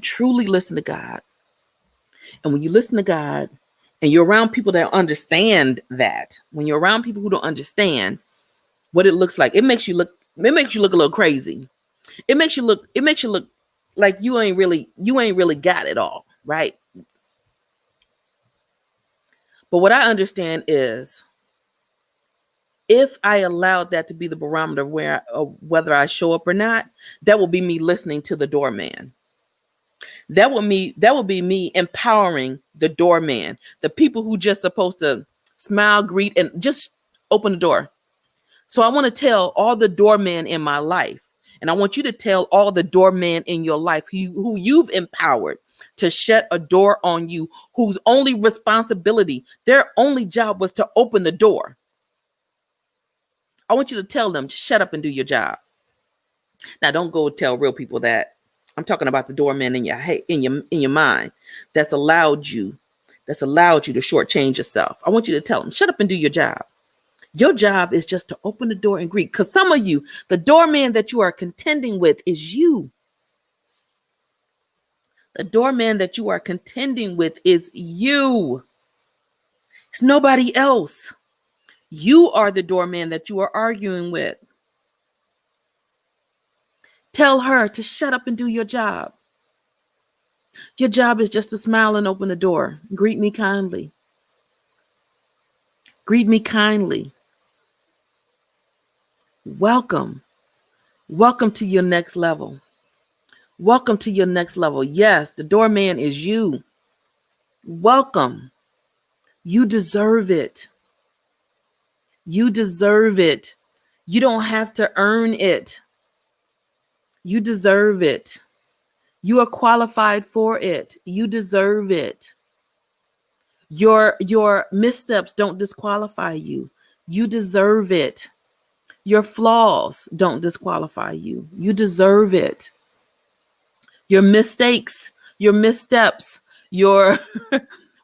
truly listen to God, and when you listen to God and you're around people that understand that, when you're around people who don't understand what it looks like, it makes you look a little crazy. It makes you look like you ain't really got it all, right? But what I understand is, if I allowed that to be the barometer of whether I show up or not, that will be me listening to the doorman. That will be me empowering the doorman, the people who just supposed to Smile, greet, and just open the door. So I want to tell all the doormen in my life, and I want you to tell all the doormen in your life who you've empowered to shut a door on you, whose only responsibility, their only job was to open the door. I want you to tell them, shut up and do your job. Now, don't go tell real people that. I'm talking about the doorman in your mind that's allowed you to shortchange yourself. I want you to tell them, shut up and do your job. Your job is just to open the door and greet. Because some of you, the doorman that you are contending with is you. The doorman that you are contending with is you. It's nobody else. You are the doorman that you are arguing with. Tell her to shut up and do your job. Your job is just to smile and open the door. Greet me kindly. Greet me kindly. Welcome. Welcome to your next level. Welcome to your next level. Yes, the doorman is you. Welcome. You deserve it. You deserve it. You don't have to earn it. You deserve it. You are qualified for it. You deserve it. Your missteps don't disqualify you. You deserve it. Your flaws don't disqualify you. You deserve it. Your mistakes, your missteps, your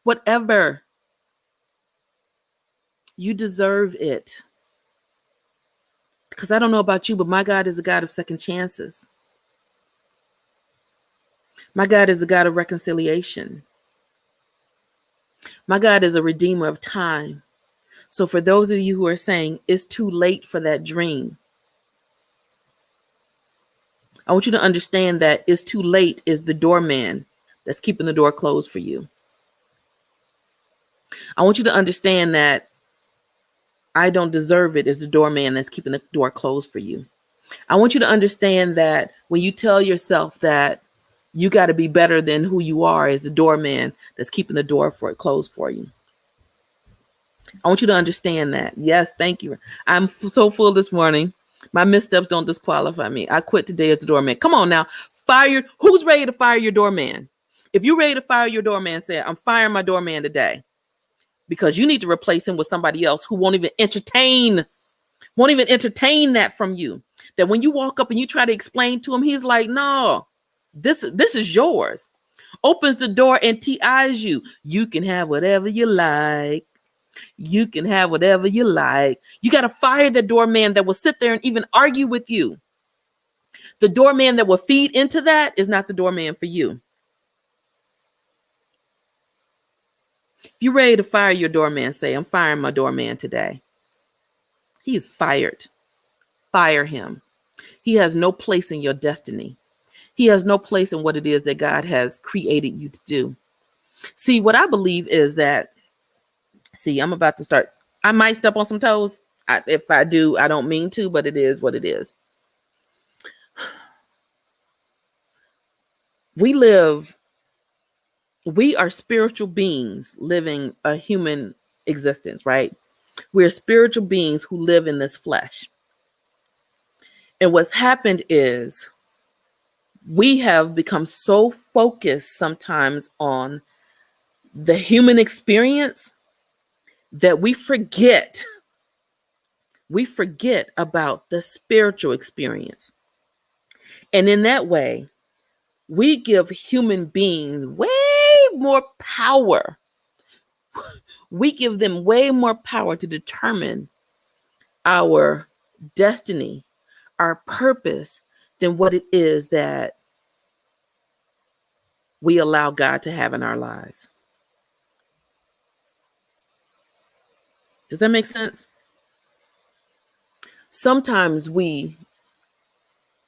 whatever. You deserve it. Because I don't know about you, but my God is a God of second chances. My God is a God of reconciliation. My God is a redeemer of time. So for those of you who are saying it's too late for that dream, I want you to understand that it's too late is the doorman that's keeping the door closed for you. I want you to understand that I don't deserve it is the doorman that's keeping the door closed for you. I want you to understand that when you tell yourself that you got to be better than who you are is the doorman that's keeping the door closed for you. I want you to understand that. Yes, thank you. I'm so full this morning. My missteps don't disqualify me. I quit today as the doorman. Come on now. Who's ready to fire your doorman? If you're ready to fire your doorman, say, I'm firing my doorman today. Because you need to replace him with somebody else who won't even entertain that from you. That when you walk up and you try to explain to him, he's like, no, this is yours. Opens the door and TIs you. You can have whatever you like. You can have whatever you like. You got to fire the doorman that will sit there and even argue with you. The doorman that will feed into that is not the doorman for you. If you're ready to fire your doorman, say, I'm firing my doorman today. He is fired. Fire him. He has no place in your destiny. He has no place in what it is that God has created you to do. See, what I believe is that, I'm about to start. I might step on some toes. If I do, I don't mean to, but it is what it is. We are spiritual beings living a human existence, right? We're spiritual beings who live in this flesh. And what's happened is we have become so focused sometimes on the human experience that we forget about the spiritual experience. And in that way, we give human beings way more power. We give them way more power to determine our destiny, our purpose, than what it is that we allow God to have in our lives. Does that make sense? Sometimes we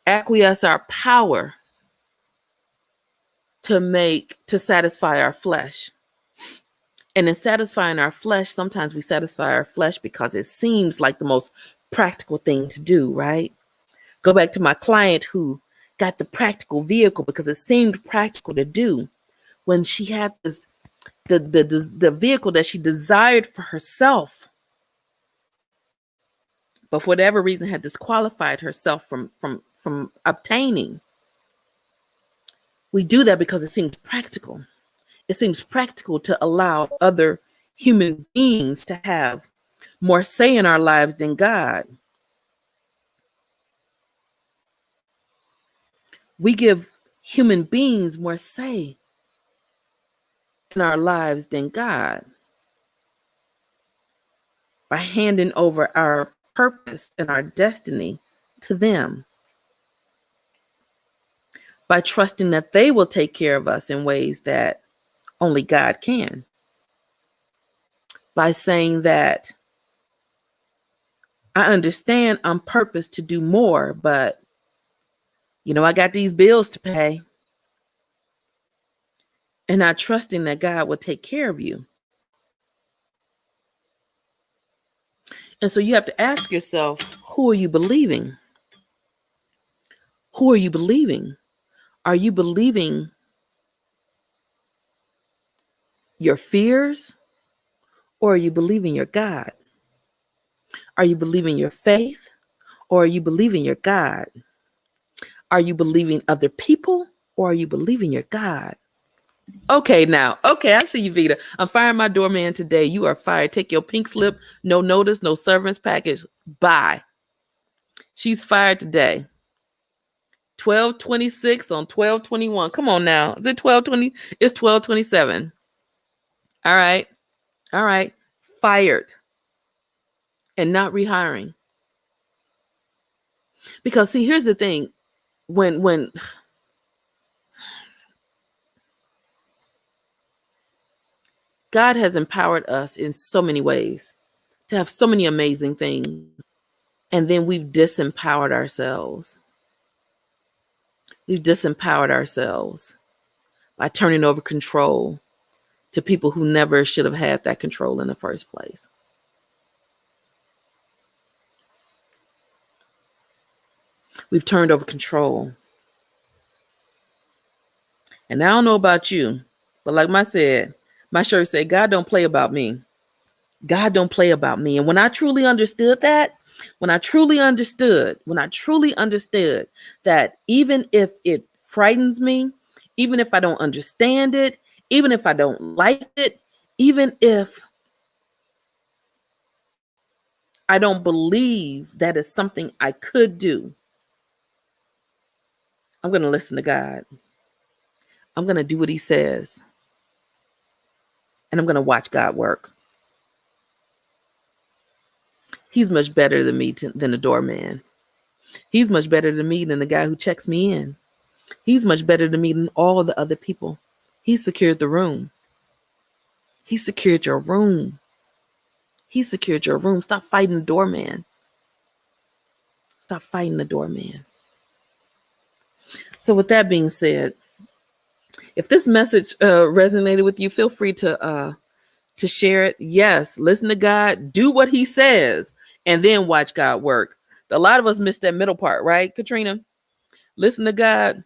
acquiesce our power to satisfy our flesh. And in satisfying our flesh, sometimes we satisfy our flesh because it seems like the most practical thing to do, right? Go back to my client who got the practical vehicle because it seemed practical to do when she had this the vehicle that she desired for herself, but for whatever reason had disqualified herself from obtaining. We do that because it seems practical. It seems practical to allow other human beings to have more say in our lives than God. We give human beings more say in our lives than God by handing over our purpose and our destiny to them, by trusting that they will take care of us in ways that only God can, by saying that I understand I'm purposed to do more, but I got these bills to pay, and not trusting that God will take care of you. And so you have to ask yourself, who are you believing? Who are you believing? Are you believing your fears, or are you believing your God? Are you believing your faith, or are you believing your God? Are you believing other people, or are you believing your God? Okay, I see you, Vita. I'm firing my doorman today. You are fired. Take your pink slip, no notice, no servants package. Bye. She's fired today. 12:26 on 12:21. Come on now. Is it 12:20? It's 12:27. All right. Fired. And not rehiring. Because see, here's the thing. When God has empowered us in so many ways to have so many amazing things, and then we've disempowered ourselves. We've disempowered ourselves by turning over control to people who never should have had that control in the first place. We've turned over control. And I don't know about you, but like I said, my shirt said, God don't play about me. God don't play about me. And when I truly understood that, when I truly understood that even if it frightens me, even if I don't understand it, even if I don't like it, even if I don't believe that is something I could do, I'm going to listen to God. I'm going to do what he says. And I'm going to watch God work. He's much better than me than the doorman. He's much better than me than the guy who checks me in. He's much better than me than all the other people. He secured the room. He secured your room. He secured your room. Stop fighting the doorman. Stop fighting the doorman. So with that being said, if this message resonated with you, feel free to share it. Yes, listen to God, do what he says, and then watch God work. A lot of us miss that middle part, right, Katrina? Listen to God.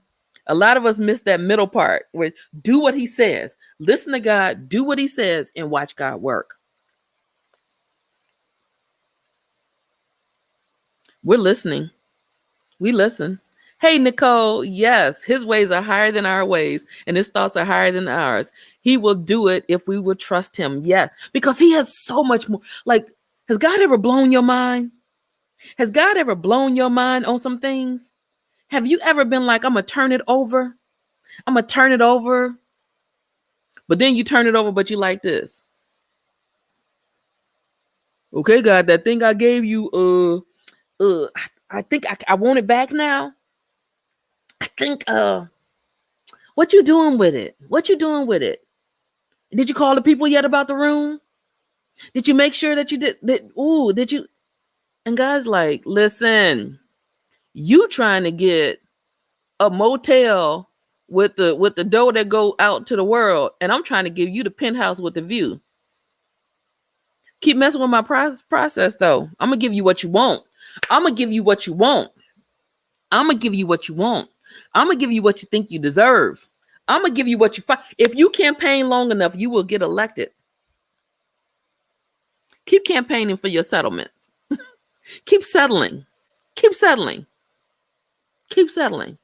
A lot of us miss that middle part where do what he says. Listen to God, do what he says, and watch God work. We're listening. We listen. Hey, Nicole, yes, his ways are higher than our ways, and his thoughts are higher than ours. He will do it if we will trust him. Yeah, because he has so much more. Like, has God ever blown your mind? Has God ever blown your mind on some things? Have you ever been like, I'm going to turn it over? I'm going to turn it over. But then you turn it over, but you like this. Okay, God, that thing I gave you, I think I want it back now. I think, what you doing with it? What you doing with it? Did you call the people yet about the room? Did you make sure that you did that? Ooh, did you? And God's like, listen, you trying to get a motel with the door that go out to the world, and I'm trying to give you the penthouse with the view. Keep messing with my process, though. I'm gonna give you what you want. I'm gonna give you what you want. I'm gonna give you what you want. I'm gonna give you what you think you deserve. I'm going to give you what you fight. If you campaign long enough, you will get elected. Keep campaigning for your settlements. Keep settling. Keep settling. Keep settling.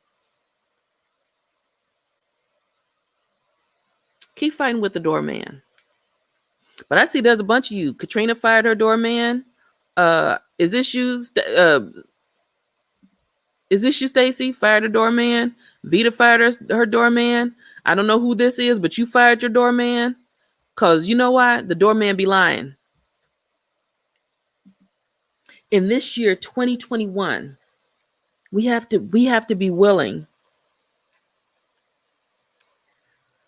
Keep fighting with the doorman. But I see there's a bunch of you. Katrina fired her doorman. Is this you, Stacy? Fired her doorman. Vita fired her doorman. I don't know who this is, but you fired your doorman. Because you know why? The doorman be lying. In this year, 2021, we have to be willing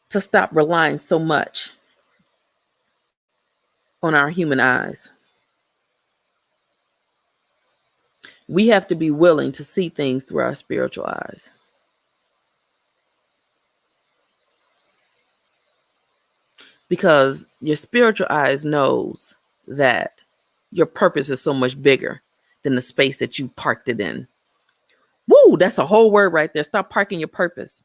to stop relying so much on our human eyes. We have to be willing to see things through our spiritual eyes. Because your spiritual eyes knows that your purpose is so much bigger than the space that you parked it in. Woo, that's a whole word right there. Stop parking your purpose.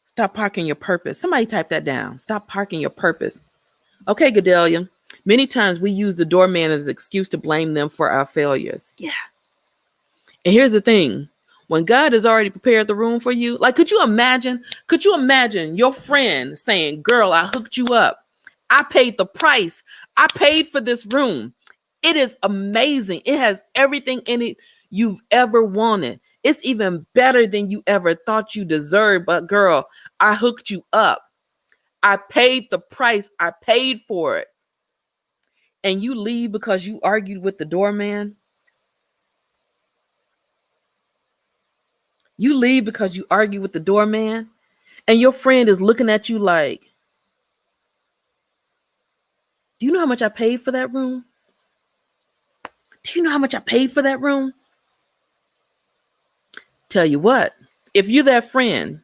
Stop parking your purpose. Somebody type that down. Stop parking your purpose. Okay, Gadelia. Many times we use the doorman as an excuse to blame them for our failures. Yeah. And here's the thing. When God has already prepared the room for you, like, could you imagine your friend saying, girl, I hooked you up. I paid the price. I paid for this room. It is amazing. It has everything in it you've ever wanted. It's even better than you ever thought you deserved. But girl, I hooked you up. I paid the price. I paid for it. And you leave because you argued with the doorman. You leave because you argue with the doorman. And your friend is looking at you like, do you know how much I paid for that room? Do you know how much I paid for that room? Tell you what, if you're that friend,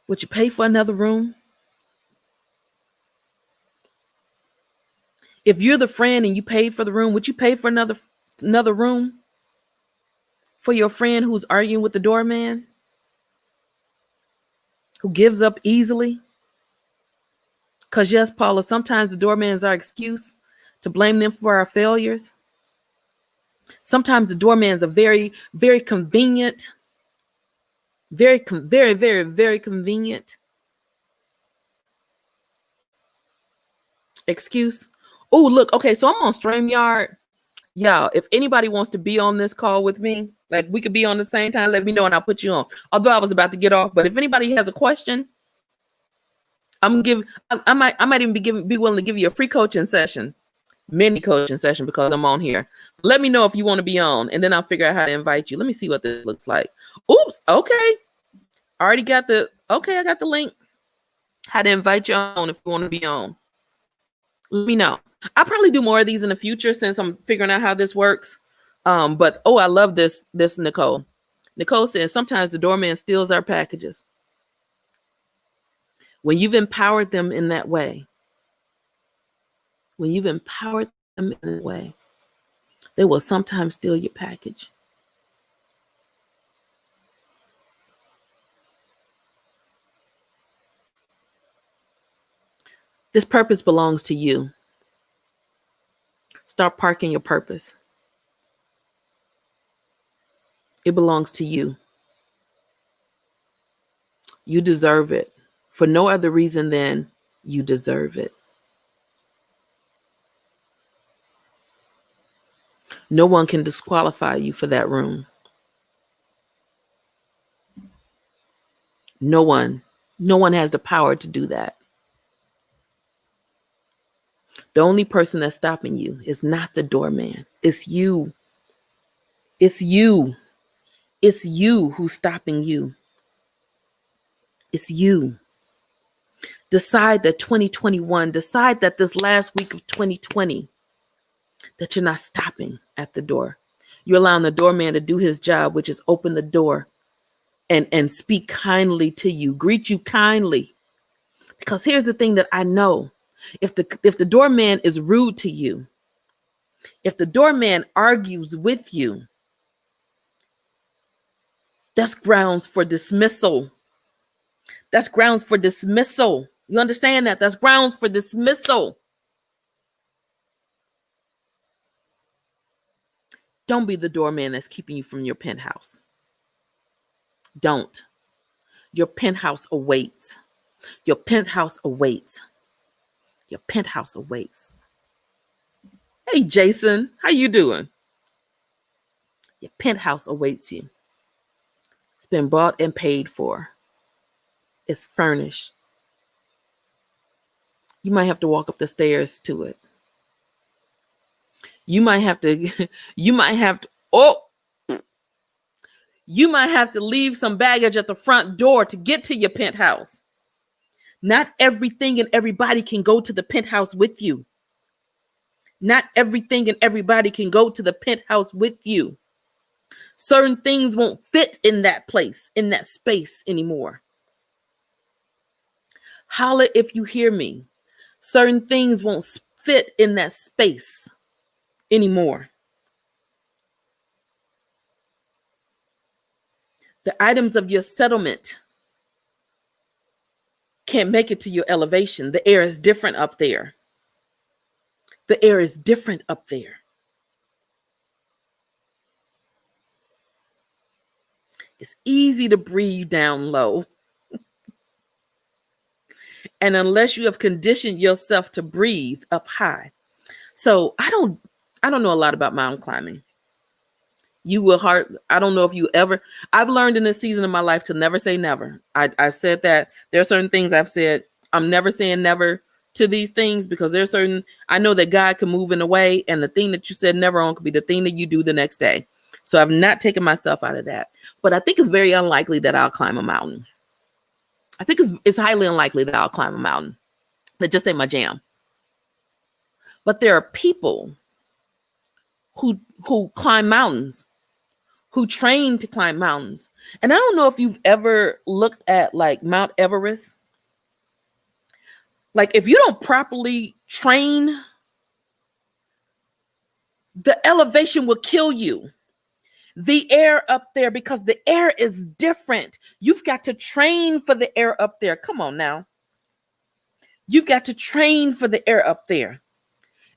would you pay for another room? If you're the friend and you paid for the room, would you pay for another room for your friend who's arguing with the doorman? Who gives up easily? Because yes, Paula, sometimes the doorman is our excuse to blame them for our failures. Sometimes the doorman's a very, very convenient, very convenient excuse. Oh, look. Okay, so I'm on StreamYard. Y'all, if anybody wants to be on this call with me, like we could be on the same time, let me know and I'll put you on. Although I was about to get off, but if anybody has a question, I might even be willing to give you a free coaching session, mini coaching session, because I'm on here. Let me know if you want to be on, and then I'll figure out how to invite you. Let me see what this looks like. Oops. Okay. I got the link. How to invite you on if you want to be on. Let me know. I'll probably do more of these in the future since I'm figuring out how this works. But I love this, Nicole. Nicole says sometimes the doorman steals our packages. When you've empowered them in that way, they will sometimes steal your package. This purpose belongs to you. Start parking your purpose. It belongs to you. You deserve it for no other reason than you deserve it. No one can disqualify you for that room. No one has the power to do that. The only person that's stopping you is not the doorman. It's you. It's you. It's you who's stopping you. It's you. Decide that 2021, decide that this last week of 2020, that you're not stopping at the door. You're allowing the doorman to do his job, which is open the door and speak kindly to you, greet you kindly. Because here's the thing that I know. If the doorman is rude to you, if the doorman argues with you, That's grounds for dismissal. That's grounds for dismissal. You understand that? That's grounds for dismissal. Don't be the doorman that's keeping you from your penthouse. Don't. Your penthouse awaits. Your penthouse awaits. Your penthouse awaits. Hey, Jason, how you doing? Your penthouse awaits you. It's been bought and paid for. It's furnished. You might have to walk up the stairs to it. You might have to leave some baggage at the front door to get to your penthouse. Not everything and everybody can go to the penthouse with you. Not everything and everybody can go to the penthouse with you. Certain things won't fit in that place, in that space anymore. Holla if you hear me. Certain things won't fit in that space anymore. The items of your settlement can't make it to your elevation. The air is different up there. The air is different up there. It's easy to breathe down low. And unless you have conditioned yourself to breathe up high. So I don't know a lot about mountain climbing. I don't know if you ever, I've learned in this season of my life to never say never. I've said that there are certain things I've said, I'm never saying never to these things because there's certain, I know that God can move in a way and the thing that you said never on could be the thing that you do the next day. So I've not taken myself out of that, but I think it's very unlikely that I'll climb a mountain. I think it's highly unlikely that I'll climb a mountain. That just ain't my jam. But there are people who climb mountains, who train to climb mountains. And I don't know if you've ever looked at like Mount Everest. Like if you don't properly train, the elevation will kill you. The air up there, because the air is different. You've got to train for the air up there. Come on now. You've got to train for the air up there.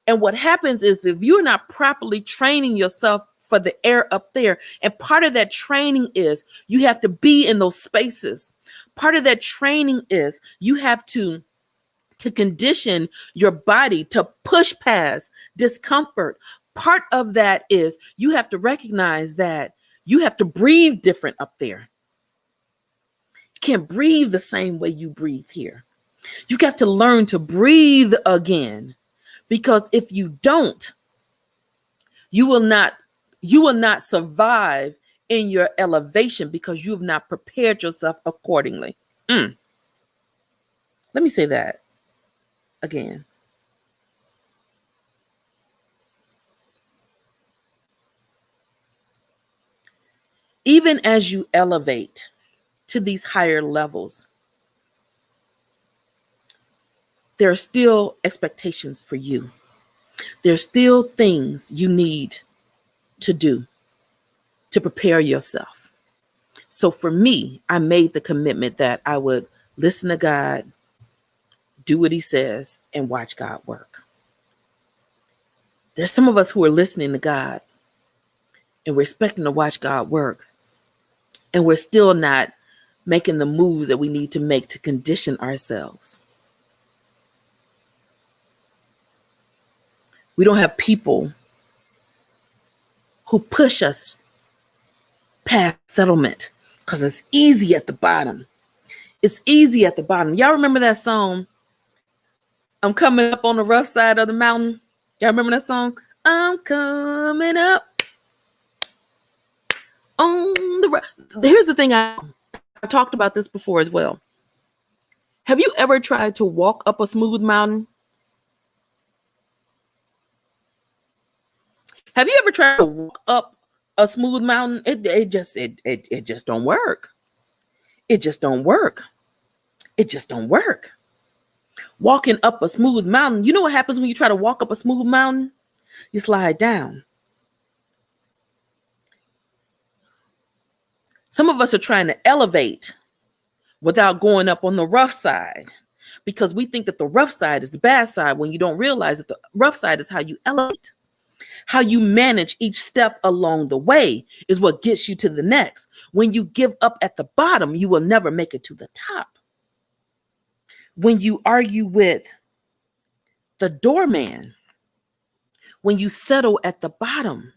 And what happens is if you're not properly training yourself for the air up there, and part of that training is you have to be in those spaces. Part of that training is you have to condition your body to push past discomfort. Part of that is you have to recognize that you have to breathe different up there. You can't breathe the same way you breathe here. You got to learn to breathe again, because if you don't, you will not survive in your elevation because you have not prepared yourself accordingly. Let me say that again. Even as you elevate to these higher levels, there are still expectations for you. There's still things you need to do to prepare yourself. So for me, I made the commitment that I would listen to God, do what he says, and watch God work. There's some of us who are listening to God and we're expecting to watch God work, and we're still not making the moves that we need to make to condition ourselves. We don't have people who push us past settlement because it's easy at the bottom. It's easy at the bottom. Y'all remember that song? I'm coming up on the rough side of the mountain. Y'all remember that song? I'm coming up on the rough. Here's the thing. I've talked about this before as well. Have you ever tried to walk up a smooth mountain? Have you ever tried to walk up a smooth mountain? It just don't work. It just don't work. It just don't work. Walking up a smooth mountain, you know what happens when you try to walk up a smooth mountain? You slide down. Some of us are trying to elevate without going up on the rough side, because we think that the rough side is the bad side, when you don't realize that the rough side is how you elevate. How you manage each step along the way is what gets you to the next. When you give up at the bottom, you will never make it to the top. When you argue with the doorman, when you settle at the bottom,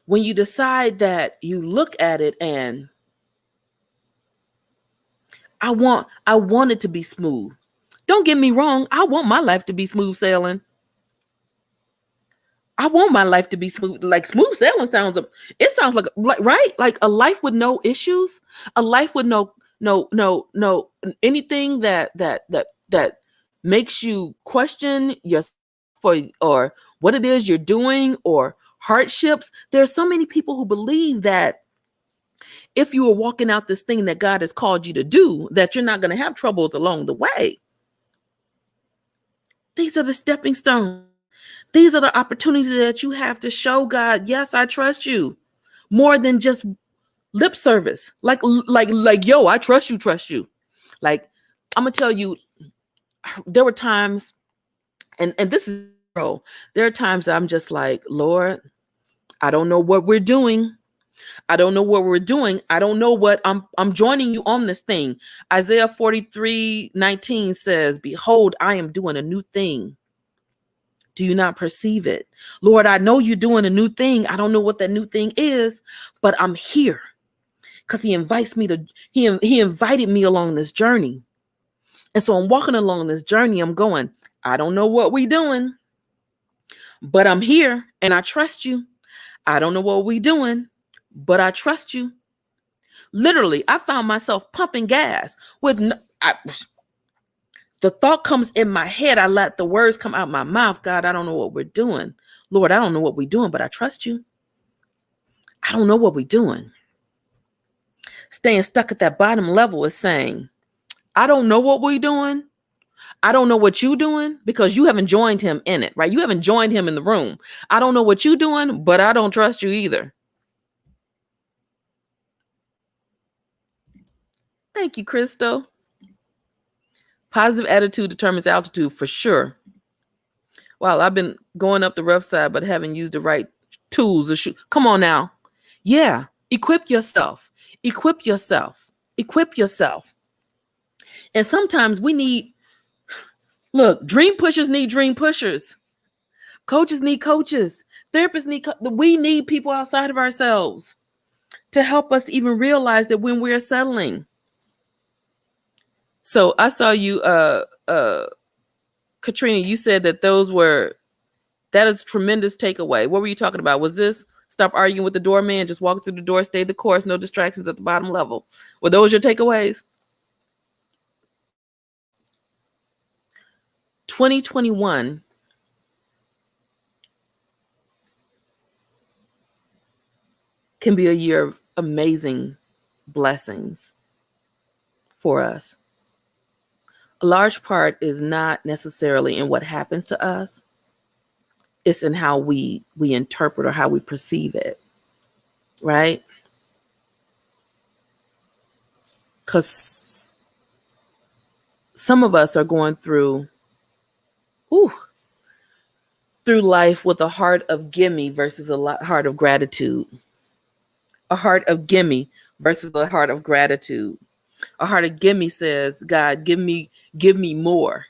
when you decide that you look at it and I want it to be smooth. Don't get me wrong. I want my life to be smooth sailing. I want my life to be smooth. Like smooth sailing sounds like right? Like a life with no issues, a life with no anything that makes you question yourself or what it is you're doing, or hardships. There's so many people who believe that if you are walking out this thing that God has called you to do, that you're not going to have troubles along the way. These are the stepping stones. These are the opportunities that you have to show God, yes, I trust you, more than just lip service. Like, yo, I trust you. Like, I'm going to tell you, there were times, and this is, there are times that I'm just like, Lord, I don't know what we're doing. I don't know what we're doing. I don't know what I'm joining you on this thing. Isaiah 43:19 says, behold, I am doing a new thing. Do you not perceive it? Lord, I know you're doing a new thing. I don't know what that new thing is, but I'm here because he invited me along this journey. And so I'm walking along this journey. I'm going, I don't know what we're doing, but I'm here and I trust you. I don't know what we're doing, but I trust you. Literally, I found myself pumping gas with the thought comes in my head. I let the words come out my mouth. God, I don't know what we're doing. Lord, I don't know what we're doing, but I trust you. I don't know what we're doing. Staying stuck at that bottom level is saying, I don't know what we're doing. I don't know what you're doing, because you haven't joined him in it, right? You haven't joined him in the room. I don't know what you're doing, but I don't trust you either. Thank you, Crystal. Positive attitude determines altitude for sure. Wow, I've been going up the rough side, but haven't used the right tools or shoot. Come on now. Yeah. Equip yourself. Equip yourself. Equip yourself. And sometimes dream pushers need dream pushers. Coaches need coaches. Therapists we need people outside of ourselves to help us even realize that when we're settling. So I saw you, Katrina, you said that that is tremendous takeaway. What were you talking about? Was this stop arguing with the doorman, just walk through the door, stay the course, no distractions at the bottom level? Were those your takeaways? 2021 can be a year of amazing blessings for us. A large part is not necessarily in what happens to us. It's in how we interpret or how we perceive it, right? Because some of us are going through life with a heart of gimme versus a heart of gratitude. A heart of gimme versus a heart of gratitude. A heart of gimme says, God, give me more.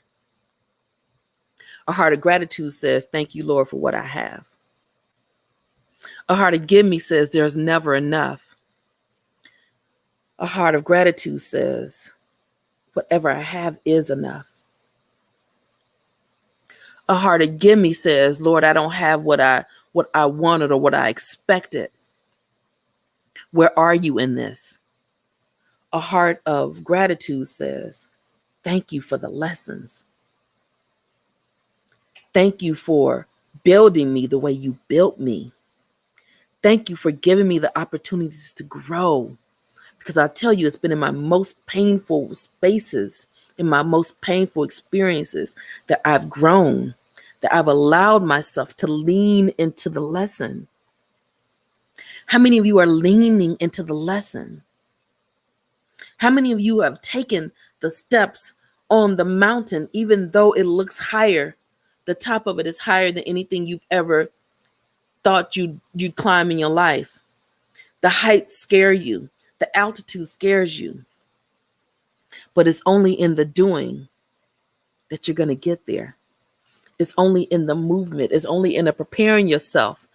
A heart of gratitude says, thank you, Lord, for what I have. A heart of gimme says, there's never enough. A heart of gratitude says, whatever I have is enough. A heart of gimme says, Lord, I don't have what I wanted or what I expected. Where are you in this? A heart of gratitude says, thank you for the lessons. Thank you for building me the way you built me. Thank you for giving me the opportunities to grow. Because I tell you, it's been in my most painful spaces, in my most painful experiences, that I've grown, that I've allowed myself to lean into the lesson. How many of you are leaning into the lesson? How many of you have taken the steps on the mountain, even though it looks higher? The top of it is higher than anything you've ever thought you'd climb in your life. The heights scare you. The altitude scares you. But it's only in the doing that you're going to get there. It's only in the movement. It's only in the preparing yourself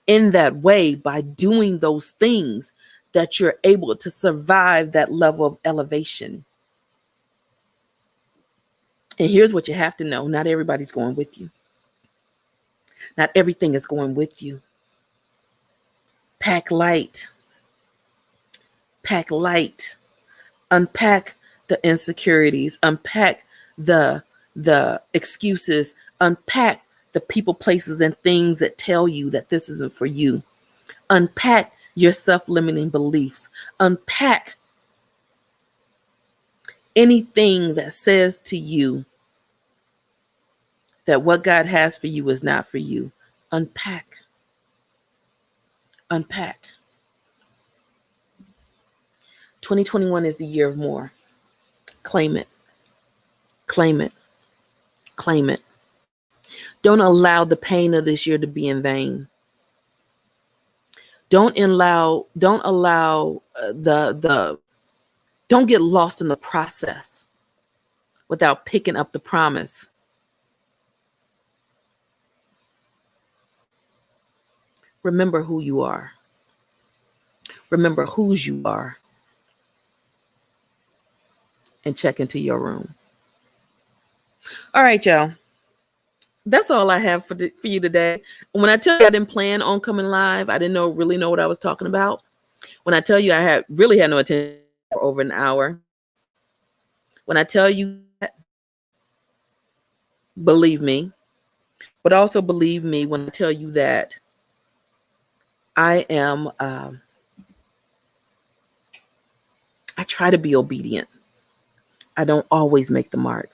in that way, by doing those things, that you're able to survive that level of elevation. And here's what you have to know. Not everybody's going with you. Not everything is going with you. Pack light. Pack light. Unpack the insecurities. Unpack the excuses. Unpack the people, places, and things that tell you that this isn't for you. Unpack your self-limiting beliefs. Unpack anything that says to you that what God has for you is not for you. Unpack. Unpack. 2021 is the year of more. Claim it. Claim it. Claim it. Don't allow the pain of this year to be in vain. Don't get lost in the process without picking up the promise. Remember who you are. Remember whose you are. And check into your room. All right, y'all. That's all I have for you today. When I tell you I didn't plan on coming live, I didn't really know what I was talking about. When I tell you I really had no attention for over an hour. When I tell you that, believe me. But also believe me when I tell you that I try to be obedient. I don't always make the mark.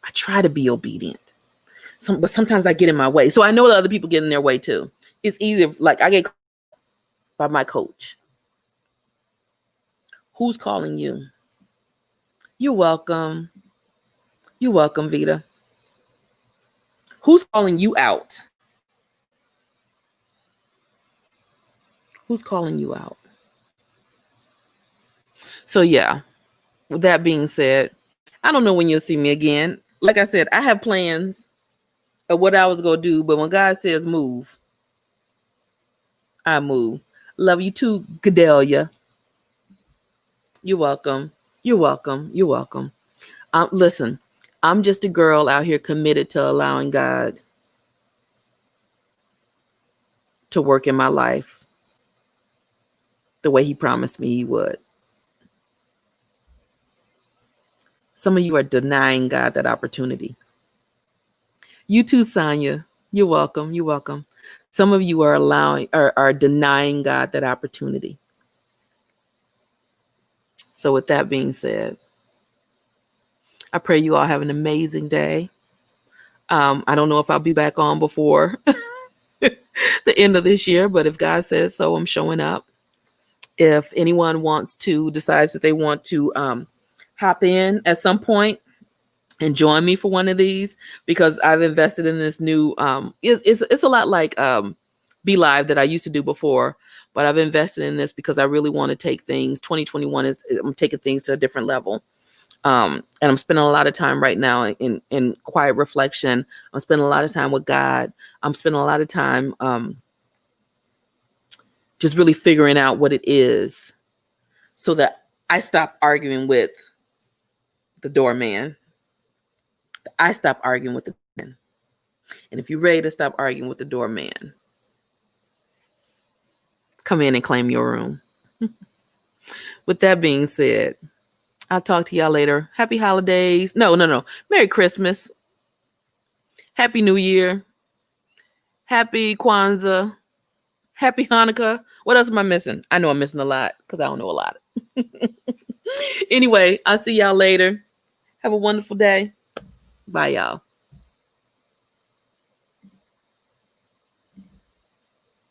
I try to be obedient. But sometimes I get in my way. So I know that other people get in their way too. It's easy. Like I get called by my coach. Who's calling you? You're welcome. You're welcome, Vita. Who's calling you out? Who's calling you out? So yeah, with that being said, I don't know when you'll see me again. Like I said, I have plans of what I was going to do, but when God says move, I move. Love you too, Gadelia. You're welcome. You're welcome. You're welcome. Listen, I'm just a girl out here committed to allowing God to work in my life the way he promised me he would. Some of you are denying God that opportunity. You too, Sonia. You're welcome. You're welcome. Some of you are denying God that opportunity. So with that being said, I pray you all have an amazing day. I don't know if I'll be back on before the end of this year, but if God says so, I'm showing up. If anyone decides that they want to hop in at some point and join me for one of these, because I've invested in this new, it's a lot like Be Live that I used to do before, but I've invested in this because I really want to take things. 2021 I'm taking things to a different level. And I'm spending a lot of time right now in quiet reflection. I'm spending a lot of time with God. I'm spending a lot of time just really figuring out what it is so that I stop arguing with the doorman. I stop arguing with the man. And if you're ready to stop arguing with the doorman, come in and claim your room. With that being said, I'll talk to y'all later. Happy holidays. No. Merry Christmas. Happy New Year. Happy Kwanzaa. Happy Hanukkah. What else am I missing? I know I'm missing a lot because I don't know a lot. Anyway, I'll see y'all later. Have a wonderful day. Bye, y'all.